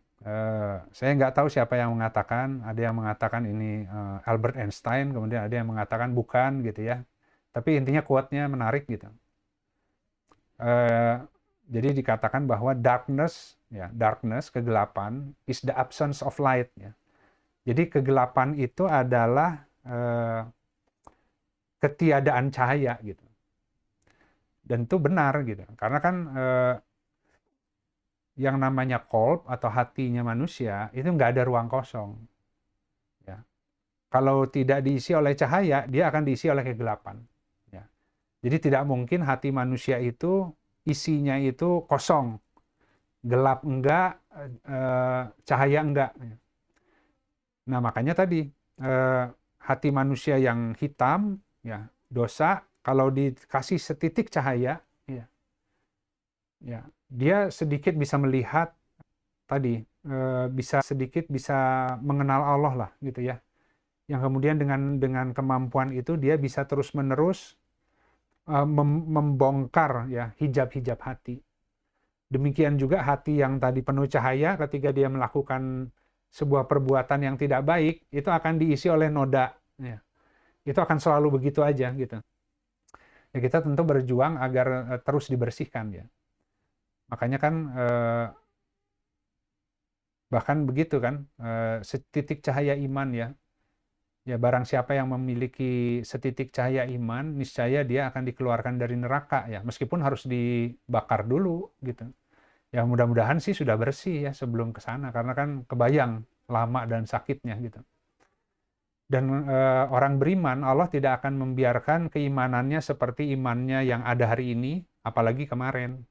Saya nggak tahu siapa yang mengatakan, ada yang mengatakan ini Albert Einstein, kemudian ada yang mengatakan bukan gitu ya. Tapi intinya quote-nya menarik gitu. Jadi dikatakan bahwa darkness, ya darkness, kegelapan, is the absence of light. Ya. Jadi kegelapan itu adalah ketiadaan cahaya gitu. Dan itu benar gitu. Karena kan yang namanya qalb atau hatinya manusia itu nggak ada ruang kosong. Ya. Kalau tidak diisi oleh cahaya, dia akan diisi oleh kegelapan. Ya. Jadi tidak mungkin hati manusia itu isinya itu kosong, gelap enggak, cahaya enggak. Nah makanya tadi hati manusia yang hitam, ya dosa, kalau dikasih setitik cahaya, ya dia sedikit bisa melihat tadi, bisa sedikit bisa mengenal Allah lah gitu ya. Yang kemudian dengan kemampuan itu dia bisa terus-menerus membongkar ya hijab-hijab hati. Demikian juga hati yang tadi penuh cahaya ketika dia melakukan sebuah perbuatan yang tidak baik, itu akan diisi oleh noda. Ya. Itu akan selalu begitu aja gitu. Ya kita tentu berjuang agar terus dibersihkan ya. Makanya kan bahkan begitu kan, setitik cahaya iman ya. Ya barang siapa yang memiliki setitik cahaya iman, niscaya dia akan dikeluarkan dari neraka ya, meskipun harus dibakar dulu gitu. Ya mudah-mudahan sih sudah bersih ya sebelum ke sana, karena kan kebayang lama dan sakitnya gitu. Dan orang beriman, Allah tidak akan membiarkan keimanannya seperti imannya yang ada hari ini, apalagi kemarin.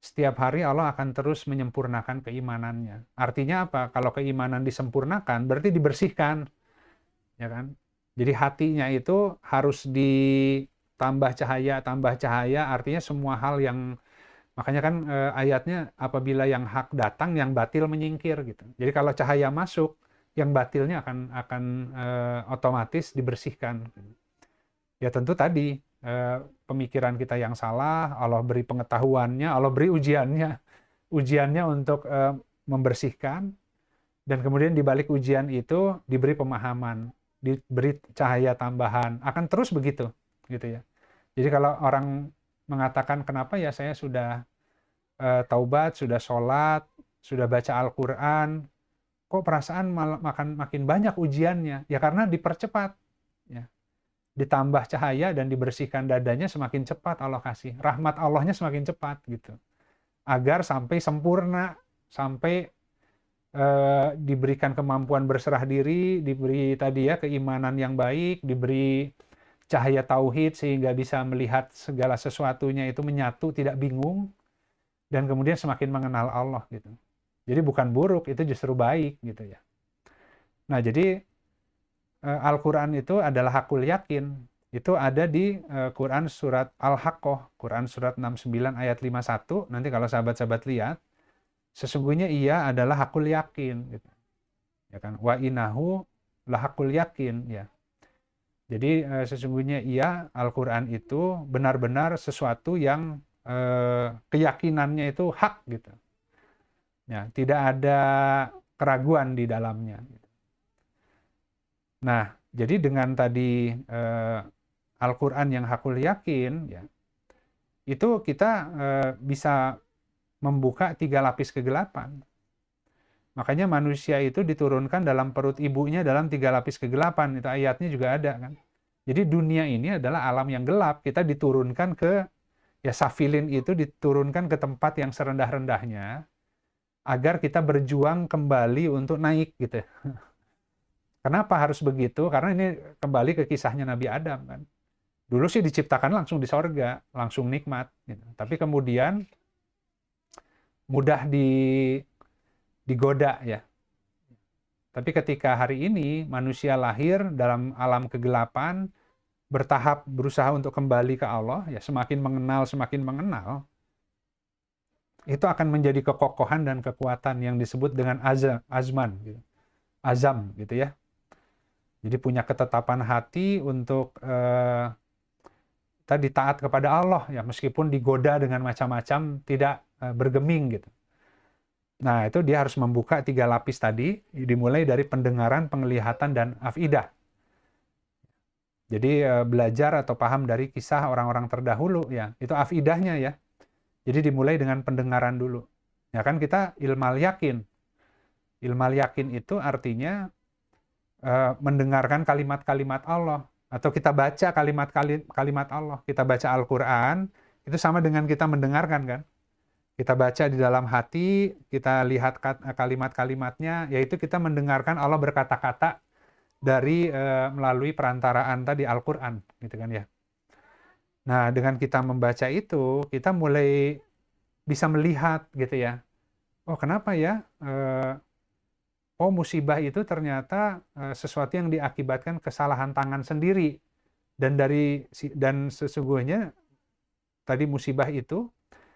Setiap hari Allah akan terus menyempurnakan keimanannya. Artinya apa? Kalau keimanan disempurnakan, berarti dibersihkan. Ya kan? Jadi hatinya itu harus ditambah cahaya, artinya semua hal yang, makanya kan ayatnya apabila yang hak datang, yang batil menyingkir gitu. Jadi kalau cahaya masuk, yang batilnya akan otomatis dibersihkan. Ya tentu tadi pemikiran kita yang salah, Allah beri pengetahuannya, Allah beri ujiannya untuk membersihkan, dan kemudian di balik ujian itu diberi pemahaman, diberi cahaya tambahan, akan terus begitu gitu ya. Jadi kalau orang mengatakan kenapa ya saya sudah taubat, sudah sholat, sudah baca Al-Quran, kok perasaan makin banyak ujiannya? Ya karena dipercepat, ya. Ditambah cahaya dan dibersihkan dadanya semakin cepat Allah kasih. Rahmat Allahnya semakin cepat gitu. Agar sampai sempurna, sampai diberikan kemampuan berserah diri, diberi tadi ya keimanan yang baik, diberi cahaya tauhid sehingga bisa melihat segala sesuatunya itu menyatu, tidak bingung, dan kemudian semakin mengenal Allah gitu. Jadi bukan buruk, itu justru baik gitu ya. Nah jadi Al-Quran itu adalah hakul yakin. Itu ada di Quran surat Al-Haqqah, Quran surat 69 ayat 51. Nanti kalau sahabat-sahabat lihat, sesungguhnya ia adalah hakul yakin gitu. Ya kan? Wa innahu lahakul yakin ya. Jadi sesungguhnya ia Al-Qur'an itu benar-benar sesuatu yang keyakinannya itu hak gitu. Ya, tidak ada keraguan di dalamnya. Nah, jadi dengan tadi Al-Qur'an yang hakul yakin ya, itu kita bisa membuka 3 lapis kegelapan. Makanya manusia itu diturunkan dalam perut ibunya dalam 3 lapis kegelapan. Itu ayatnya juga ada kan. Jadi dunia ini adalah alam yang gelap. Kita diturunkan ke, ya safilin itu diturunkan ke tempat yang serendah-rendahnya agar kita berjuang kembali untuk naik gitu. Kenapa harus begitu? Karena ini kembali ke kisahnya Nabi Adam kan. Dulu sih diciptakan langsung di sorga, langsung nikmat. Gitu. Tapi kemudian mudah digoda ya. Tapi ketika hari ini manusia lahir dalam alam kegelapan, bertahap berusaha untuk kembali ke Allah, ya semakin mengenal, itu akan menjadi kekokohan dan kekuatan yang disebut dengan azman, gitu. Azam, gitu ya. Jadi punya ketetapan hati untuk tadi taat kepada Allah, ya meskipun digoda dengan macam-macam, tidak bergeming, gitu. Nah, itu dia harus membuka 3 lapis tadi, dimulai dari pendengaran, penglihatan, dan afidah. Jadi belajar atau paham dari kisah orang-orang terdahulu ya, itu afidahnya ya. Jadi dimulai dengan pendengaran dulu. Ya kan kita ilmal yakin. Ilmal yakin itu artinya mendengarkan kalimat-kalimat Allah atau kita baca kalimat Allah. Kita baca Al-Qur'an itu sama dengan kita mendengarkan kan. Kita baca di dalam hati, kita lihat kalimat-kalimatnya, yaitu kita mendengarkan Allah berkata-kata dari melalui perantaraan tadi Al-Qur'an gitu kan ya. Nah, dengan kita membaca itu, kita mulai bisa melihat gitu ya. Oh, kenapa ya? Oh, musibah itu ternyata sesuatu yang diakibatkan kesalahan tangan sendiri. Dan sesungguhnya tadi musibah itu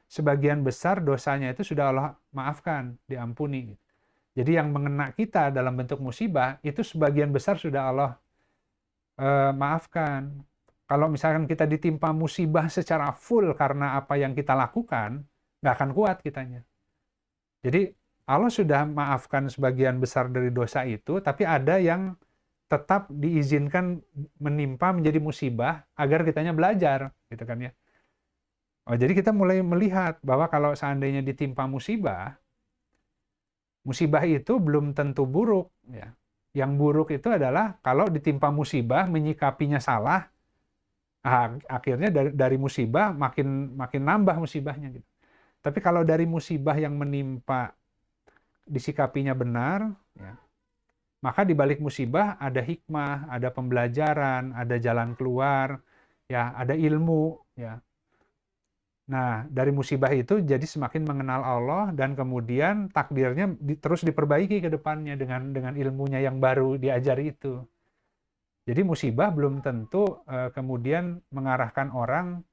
sebagian besar dosanya itu sudah Allah maafkan, diampuni. Jadi yang mengena kita dalam bentuk musibah itu sebagian besar sudah Allah maafkan. Kalau misalkan kita ditimpa musibah secara full karena apa yang kita lakukan, nggak akan kuat kitanya. Jadi Allah sudah maafkan sebagian besar dari dosa itu, tapi ada yang tetap diizinkan menimpa menjadi musibah agar kitanya belajar, gitu kan ya. Oh, jadi kita mulai melihat bahwa kalau seandainya ditimpa musibah itu belum tentu buruk. Ya. Yang buruk itu adalah kalau ditimpa musibah, menyikapinya salah, akhirnya dari musibah makin nambah musibahnya. Gitu. Tapi kalau dari musibah yang menimpa disikapinya benar, ya, maka di balik musibah ada hikmah, ada pembelajaran, ada jalan keluar, ya, ada ilmu, ya. Nah, dari musibah itu jadi semakin mengenal Allah dan kemudian takdirnya terus diperbaiki ke depannya dengan ilmunya yang baru diajari itu. Jadi musibah belum tentu kemudian mengarahkan orang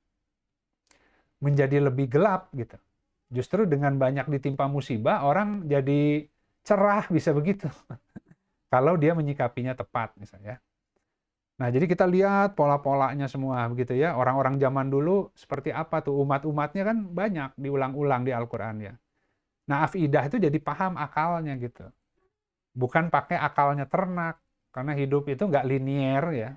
menjadi lebih gelap gitu. Justru dengan banyak ditimpa musibah orang jadi cerah bisa begitu. Kalau dia menyikapinya tepat misalnya. Nah, jadi kita lihat pola-polanya semua begitu ya. Orang-orang zaman dulu seperti apa tuh, umat-umatnya kan banyak diulang-ulang di Al-Qur'an ya. Nah, afidah itu jadi paham akalnya gitu. Bukan pakai akalnya ternak, karena hidup itu nggak linier ya.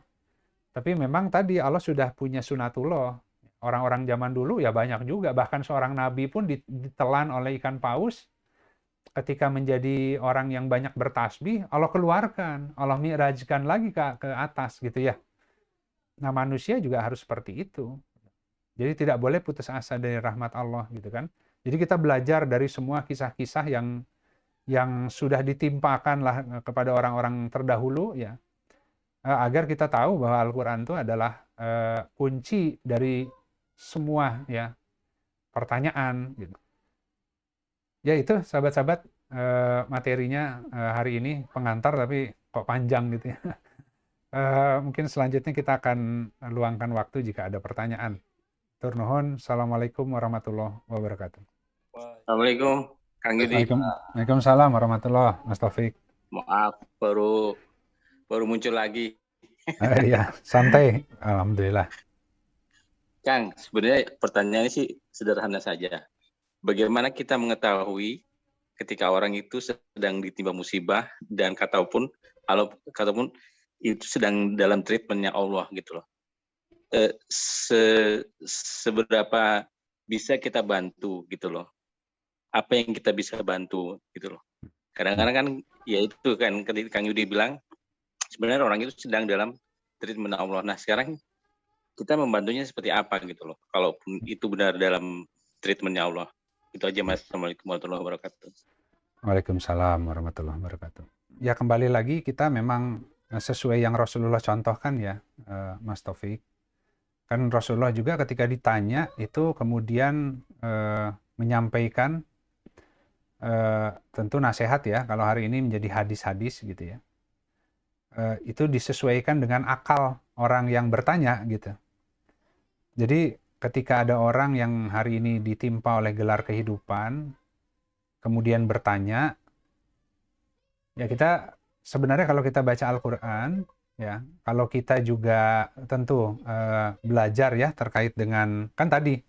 Tapi memang tadi Allah sudah punya sunatullah. Orang-orang zaman dulu ya banyak juga, bahkan seorang nabi pun ditelan oleh ikan paus. Ketika menjadi orang yang banyak bertasbih, Allah keluarkan, Allah mi'rajkan lagi ke atas gitu ya. Nah, manusia juga harus seperti itu. Jadi tidak boleh putus asa dari rahmat Allah gitu kan. Jadi kita belajar dari semua kisah-kisah yang sudah ditimpakan lah kepada orang-orang terdahulu ya. Agar kita tahu bahwa Al-Qur'an itu adalah kunci dari semua ya pertanyaan gitu. Ya itu sahabat-sahabat materinya hari ini pengantar tapi kok panjang gitu ya. Mungkin selanjutnya kita akan luangkan waktu jika ada pertanyaan. Tur nuhun. Assalamualaikum warahmatullahi wabarakatuh. Assalamualaikum, Kang Yudi. Waalaikumsalam warahmatullahi wabarakatuh, Mas Taufik. Maaf, baru muncul lagi. Iya, santai. Alhamdulillah. Kang, sebenarnya pertanyaannya sih sederhana saja. Bagaimana kita mengetahui ketika orang itu sedang ditimpa musibah dan kataupun itu sedang dalam treatmentnya Allah gitu loh. Seberapa bisa kita bantu gitu loh. Apa yang kita bisa bantu gitu loh. Kadang-kadang kan ya itu kan ketika Kang Yudi bilang sebenarnya orang itu sedang dalam treatment Allah. Nah, sekarang kita membantunya seperti apa gitu loh. Kalaupun itu benar dalam treatmentnya Allah. Itu aja Mas. Assalamualaikum warahmatullahi wabarakatuh. Waalaikumsalam warahmatullahi wabarakatuh. Ya kembali lagi kita memang sesuai yang Rasulullah contohkan ya, Mas Taufik. Kan Rasulullah juga ketika ditanya itu kemudian menyampaikan tentu nasihat ya, kalau hari ini menjadi hadis-hadis gitu ya. Itu disesuaikan dengan akal orang yang bertanya gitu. Jadi ketika ada orang yang hari ini ditimpa oleh gelar kehidupan, kemudian bertanya, ya kita sebenarnya kalau kita baca Al-Quran, ya kalau kita juga tentu belajar ya terkait dengan, kan tadi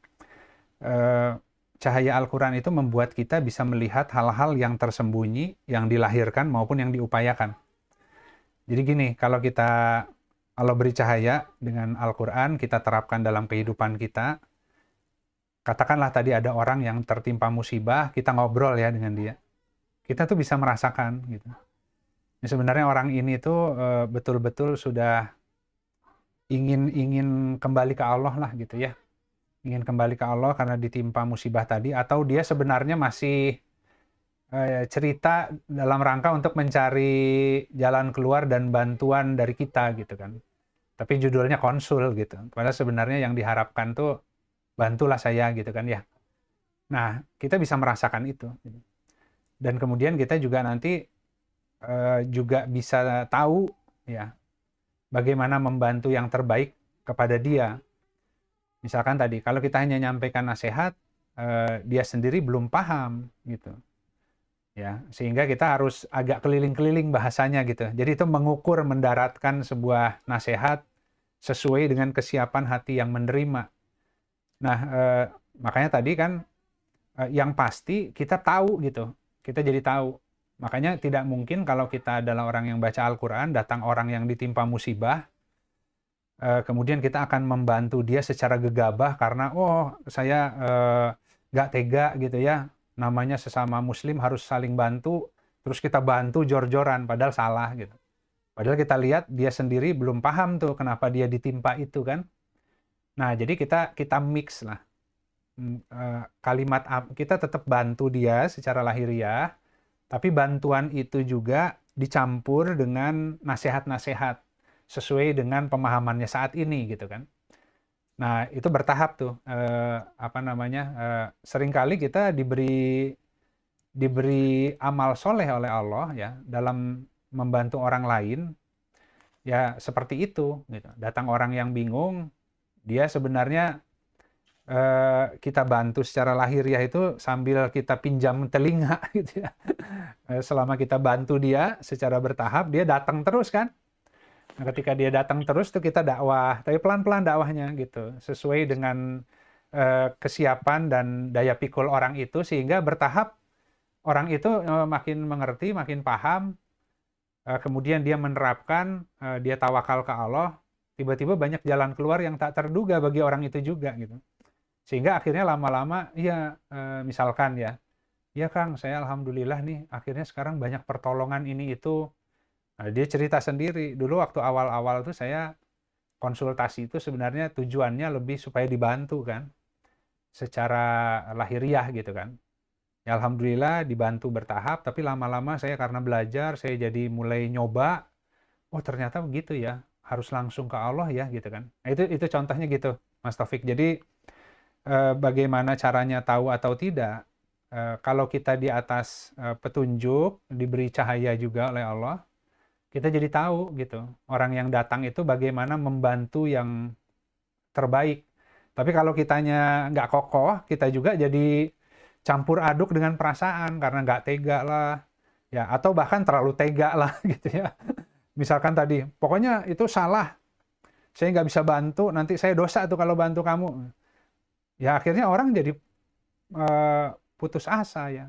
cahaya Al-Quran itu membuat kita bisa melihat hal-hal yang tersembunyi, yang dilahirkan maupun yang diupayakan. Jadi gini, kalau beri cahaya dengan Al-Quran, kita terapkan dalam kehidupan kita, katakanlah tadi ada orang yang tertimpa musibah, kita ngobrol ya dengan dia. Kita tuh bisa merasakan gitu. Ya, sebenarnya orang ini tuh betul-betul sudah ingin kembali ke Allah lah gitu ya. Ingin kembali ke Allah karena ditimpa musibah tadi, atau dia sebenarnya masih cerita dalam rangka untuk mencari jalan keluar dan bantuan dari kita gitu kan. Tapi judulnya konsul gitu. Padahal sebenarnya yang diharapkan tuh bantulah saya gitu kan ya. Nah, kita bisa merasakan itu. Dan kemudian kita juga nanti juga bisa tahu ya bagaimana membantu yang terbaik kepada dia. Misalkan tadi, kalau kita hanya nyampaikan nasihat, dia sendiri belum paham gitu. Ya, sehingga kita harus agak keliling-keliling bahasanya gitu. Jadi itu mengukur, mendaratkan sebuah nasihat sesuai dengan kesiapan hati yang menerima. Nah, makanya tadi kan yang pasti kita tahu gitu. Kita jadi tahu. Makanya tidak mungkin kalau kita adalah orang yang baca Al-Quran, datang orang yang ditimpa musibah, kemudian kita akan membantu dia secara gegabah karena, oh saya nggak tega gitu ya, namanya sesama muslim harus saling bantu, terus kita bantu jor-joran, padahal salah gitu. Padahal kita lihat dia sendiri belum paham tuh kenapa dia ditimpa itu kan. Nah, jadi kita mix lah. Kalimat kita tetap bantu dia secara lahiriah, tapi bantuan itu juga dicampur dengan nasihat-nasihat sesuai dengan pemahamannya saat ini gitu kan. Nah, itu bertahap tuh. Seringkali kita diberi amal soleh oleh Allah ya dalam membantu orang lain ya seperti itu gitu. Datang orang yang bingung, dia sebenarnya kita bantu secara lahiriah itu sambil kita pinjam telinga gitu ya. Selama kita bantu dia secara bertahap, dia datang terus kan. Nah, ketika dia datang terus tuh kita dakwah, tapi pelan-pelan dakwahnya gitu, sesuai dengan kesiapan dan daya pikul orang itu, sehingga bertahap orang itu makin mengerti, makin paham, kemudian dia menerapkan, dia tawakal ke Allah, tiba-tiba banyak jalan keluar yang tak terduga bagi orang itu juga gitu. Sehingga akhirnya lama-lama, ya misalkan ya, ya Kang, saya alhamdulillah nih, akhirnya sekarang banyak pertolongan ini itu. Nah, dia cerita sendiri, dulu waktu awal-awal tuh saya konsultasi itu sebenarnya tujuannya lebih supaya dibantu kan, secara lahiriah gitu kan. Ya alhamdulillah dibantu bertahap, tapi lama-lama saya karena belajar, saya jadi mulai nyoba, oh ternyata begitu ya, harus langsung ke Allah ya gitu kan. Nah, itu contohnya gitu, Mas Taufik. Jadi bagaimana caranya tahu atau tidak, kalau kita di atas petunjuk, diberi cahaya juga oleh Allah, kita jadi tahu gitu, orang yang datang itu bagaimana membantu yang terbaik. Tapi kalau kitanya nggak kokoh, kita juga jadi campur aduk dengan perasaan, karena nggak tega lah, ya, atau bahkan terlalu tega lah gitu ya. Misalkan tadi, pokoknya itu salah, saya nggak bisa bantu, nanti saya dosa tuh kalau bantu kamu. Ya akhirnya orang jadi putus asa ya.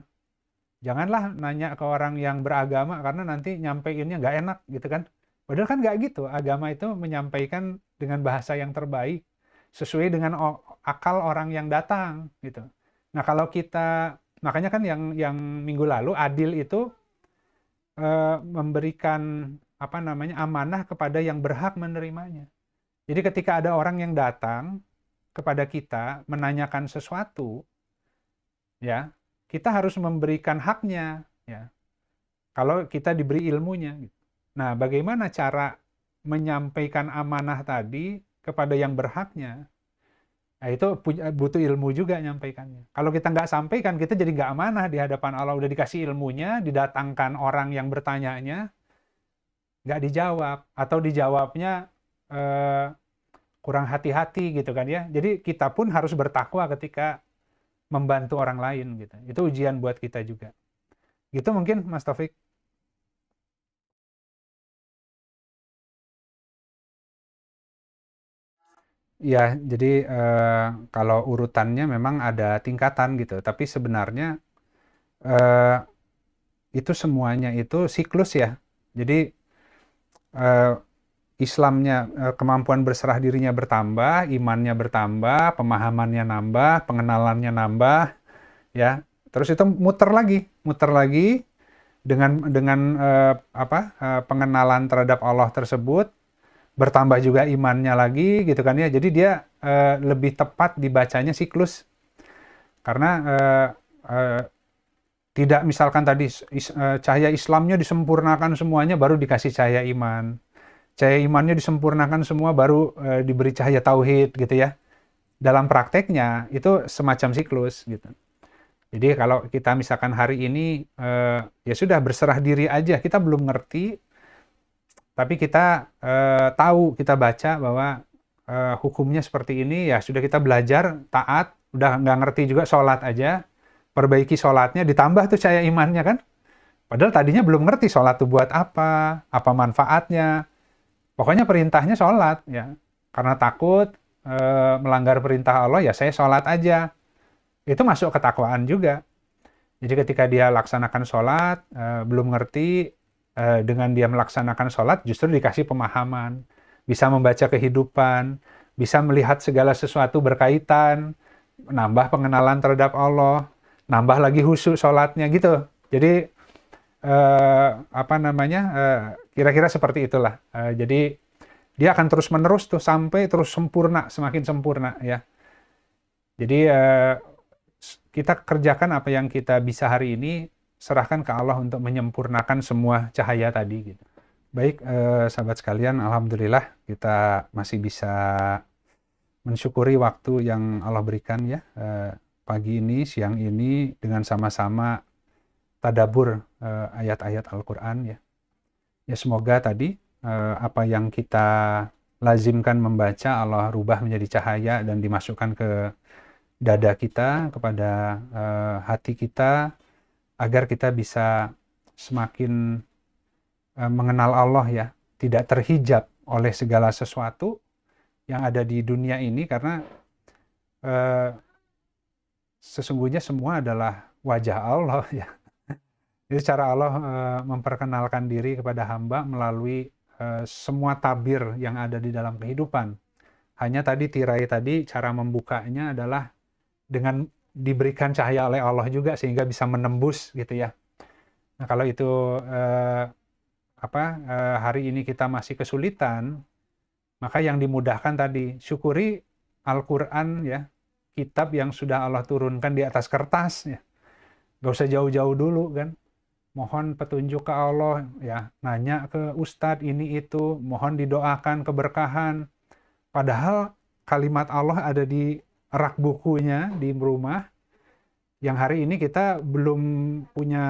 Janganlah nanya ke orang yang beragama karena nanti nyampeinnya nggak enak gitu kan. Padahal kan nggak gitu. Agama itu menyampaikan dengan bahasa yang terbaik sesuai dengan akal orang yang datang gitu. Nah kalau kita, makanya kan yang minggu lalu Adil itu memberikan amanah kepada yang berhak menerimanya. Jadi ketika ada orang yang datang kepada kita menanyakan sesuatu, ya kita harus memberikan haknya ya kalau kita diberi ilmunya gitu. Nah, bagaimana cara menyampaikan amanah tadi kepada yang berhaknya? Nah, itu butuh ilmu juga nyampaikannya. Kalau kita nggak sampaikan, kita jadi nggak amanah di hadapan Allah. Udah dikasih ilmunya, didatangkan orang yang bertanyanya, nggak dijawab. Atau dijawabnya eh, kurang hati-hati gitu kan ya. Jadi kita pun harus bertakwa ketika membantu orang lain gitu. Itu ujian buat kita juga. Gitu mungkin Mas Taufik. Ya, jadi kalau urutannya memang ada tingkatan gitu. Tapi sebenarnya eh, itu semuanya itu siklus ya. Jadi eh, Islamnya, kemampuan berserah dirinya bertambah, imannya bertambah, pemahamannya nambah, pengenalannya nambah, ya. Terus itu muter lagi dengan pengenalan terhadap Allah tersebut, bertambah juga imannya lagi, gitu kan ya. Jadi dia lebih tepat dibacanya siklus, karena eh, tidak misalkan tadi cahaya Islamnya disempurnakan semuanya, baru dikasih cahaya iman. Cahaya imannya disempurnakan semua, baru diberi cahaya tauhid gitu ya. Dalam prakteknya itu semacam siklus gitu. Jadi kalau kita misalkan hari ini ya sudah berserah diri aja, kita belum ngerti, tapi kita tahu, kita baca bahwa hukumnya seperti ini, ya sudah kita belajar, taat, udah nggak ngerti juga sholat aja, perbaiki sholatnya, ditambah tuh cahaya imannya kan. Padahal tadinya belum ngerti sholat itu buat apa manfaatnya. Pokoknya perintahnya sholat ya. Karena takut melanggar perintah Allah, ya saya sholat aja. Itu masuk ketakwaan juga. Jadi ketika dia laksanakan sholat, belum ngerti, dengan dia melaksanakan sholat justru dikasih pemahaman. Bisa membaca kehidupan, bisa melihat segala sesuatu berkaitan, nambah pengenalan terhadap Allah, nambah lagi khusyuk sholatnya gitu. Jadi kira-kira seperti itulah. Jadi dia akan terus menerus tuh sampai terus sempurna, semakin sempurna ya. Jadi kita kerjakan apa yang kita bisa hari ini, serahkan ke Allah untuk menyempurnakan semua cahaya tadi gitu. Baik, sahabat sekalian, alhamdulillah kita masih bisa mensyukuri waktu yang Allah berikan ya, pagi ini, siang ini, dengan sama-sama tadabur ayat-ayat Al-Quran ya. Ya semoga tadi apa yang kita lazimkan membaca, Allah rubah menjadi cahaya dan dimasukkan ke dada kita, kepada hati kita, agar kita bisa semakin mengenal Allah ya, tidak terhijab oleh segala sesuatu yang ada di dunia ini, karena sesungguhnya semua adalah wajah Allah ya. Jadi cara Allah memperkenalkan diri kepada hamba melalui semua tabir yang ada di dalam kehidupan. Hanya tadi tirai tadi, cara membukanya adalah dengan diberikan cahaya oleh Allah juga, sehingga bisa menembus gitu ya. Nah kalau itu hari ini kita masih kesulitan, maka yang dimudahkan tadi, syukuri Al-Quran ya, kitab yang sudah Allah turunkan di atas kertas ya. Gak usah jauh-jauh dulu kan. Mohon petunjuk ke Allah ya, nanya ke ustadz ini itu, mohon didoakan keberkahan. Padahal kalimat Allah ada di rak bukunya di rumah, yang hari ini kita belum punya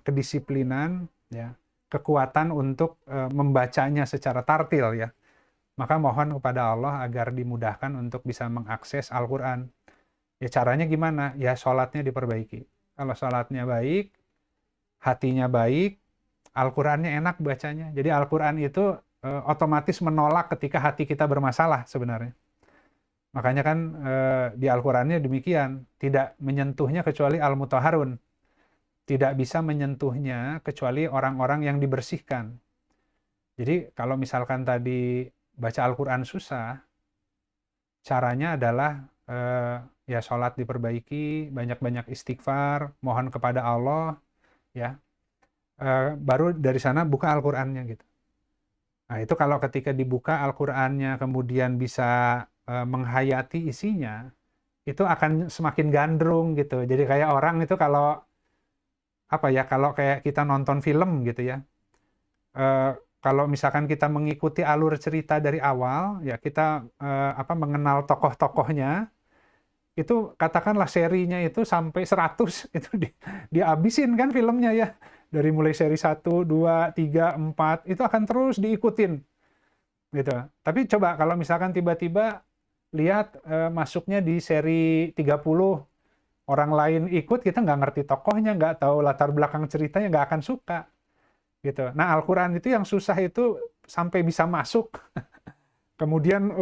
kedisiplinan ya, kekuatan untuk membacanya secara tartil ya. Maka mohon kepada Allah agar dimudahkan untuk bisa mengakses Al-Quran. Ya caranya gimana? Ya sholatnya diperbaiki. Kalau sholatnya baik, hatinya baik, Al-Qurannya enak bacanya. Jadi Al-Quran itu otomatis menolak ketika hati kita bermasalah sebenarnya. Makanya kan di Al-Qurannya demikian, tidak menyentuhnya kecuali Al-Mutahharun. Tidak bisa menyentuhnya kecuali orang-orang yang dibersihkan. Jadi kalau misalkan tadi baca Al-Quran susah, caranya adalah ya sholat diperbaiki, banyak-banyak istighfar, mohon kepada Allah, ya. Baru dari sana buka Al-Qur'annya gitu. Nah, itu kalau ketika dibuka Al-Qur'annya kemudian bisa menghayati isinya, itu akan semakin gandrung gitu. Jadi kayak orang itu kalau kalau kayak kita nonton film gitu ya. Kalau misalkan kita mengikuti alur cerita dari awal, ya kita mengenal tokoh-tokohnya, itu katakanlah serinya itu sampai 100 itu dihabisin kan filmnya ya. Dari mulai seri 1, 2, 3, 4 itu akan terus diikutin gitu. Tapi coba kalau misalkan tiba-tiba lihat masuknya di seri 30, orang lain ikut, kita nggak ngerti tokohnya, nggak tahu latar belakang ceritanya, nggak akan suka gitu. Nah, Al-Quran itu yang susah itu sampai bisa masuk. Kemudian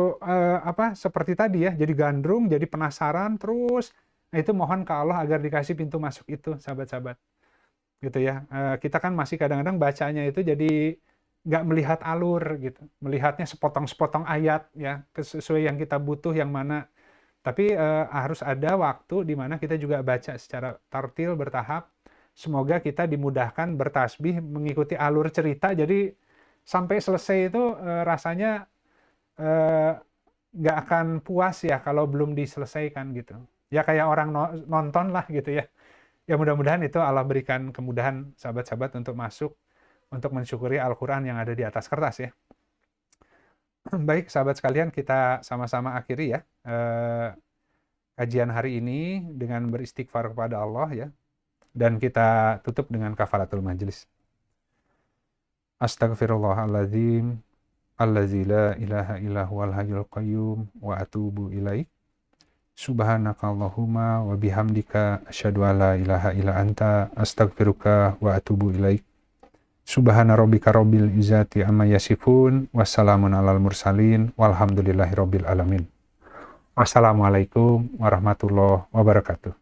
seperti tadi ya, jadi gandrung, jadi penasaran terus. Nah, itu mohon ke Allah agar dikasih pintu masuk itu, sahabat-sahabat. Gitu ya. Kita kan masih kadang-kadang bacanya itu jadi nggak melihat alur gitu. Melihatnya sepotong-sepotong ayat ya, sesuai yang kita butuh yang mana. Tapi harus ada waktu di mana kita juga baca secara tartil, bertahap. Semoga kita dimudahkan bertasbih mengikuti alur cerita. Jadi sampai selesai itu rasanya nggak akan puas ya kalau belum diselesaikan gitu. Ya kayak orang nonton lah gitu ya. Ya mudah-mudahan itu Allah berikan kemudahan sahabat-sahabat untuk masuk, untuk mensyukuri Al-Quran yang ada di atas kertas ya. Baik sahabat sekalian, kita sama-sama akhiri ya kajian hari ini dengan beristighfar kepada Allah ya. Dan kita tutup dengan kafaratul majlis. Astaghfirullahaladzim. Allazi la ilaha illa huwal hayyul qayyum wa atubu ilaik. Subhanakallahumma wa bihamdika asyhadu an la ilaha illa anta astaghfiruka wa atubu ilaik. Subhana rabbika rabbil izzati amma yasifun wassalamun alal mursalin walhamdulillahi rabbil alamin. Wassalamualaikum warahmatullahi wabarakatuh.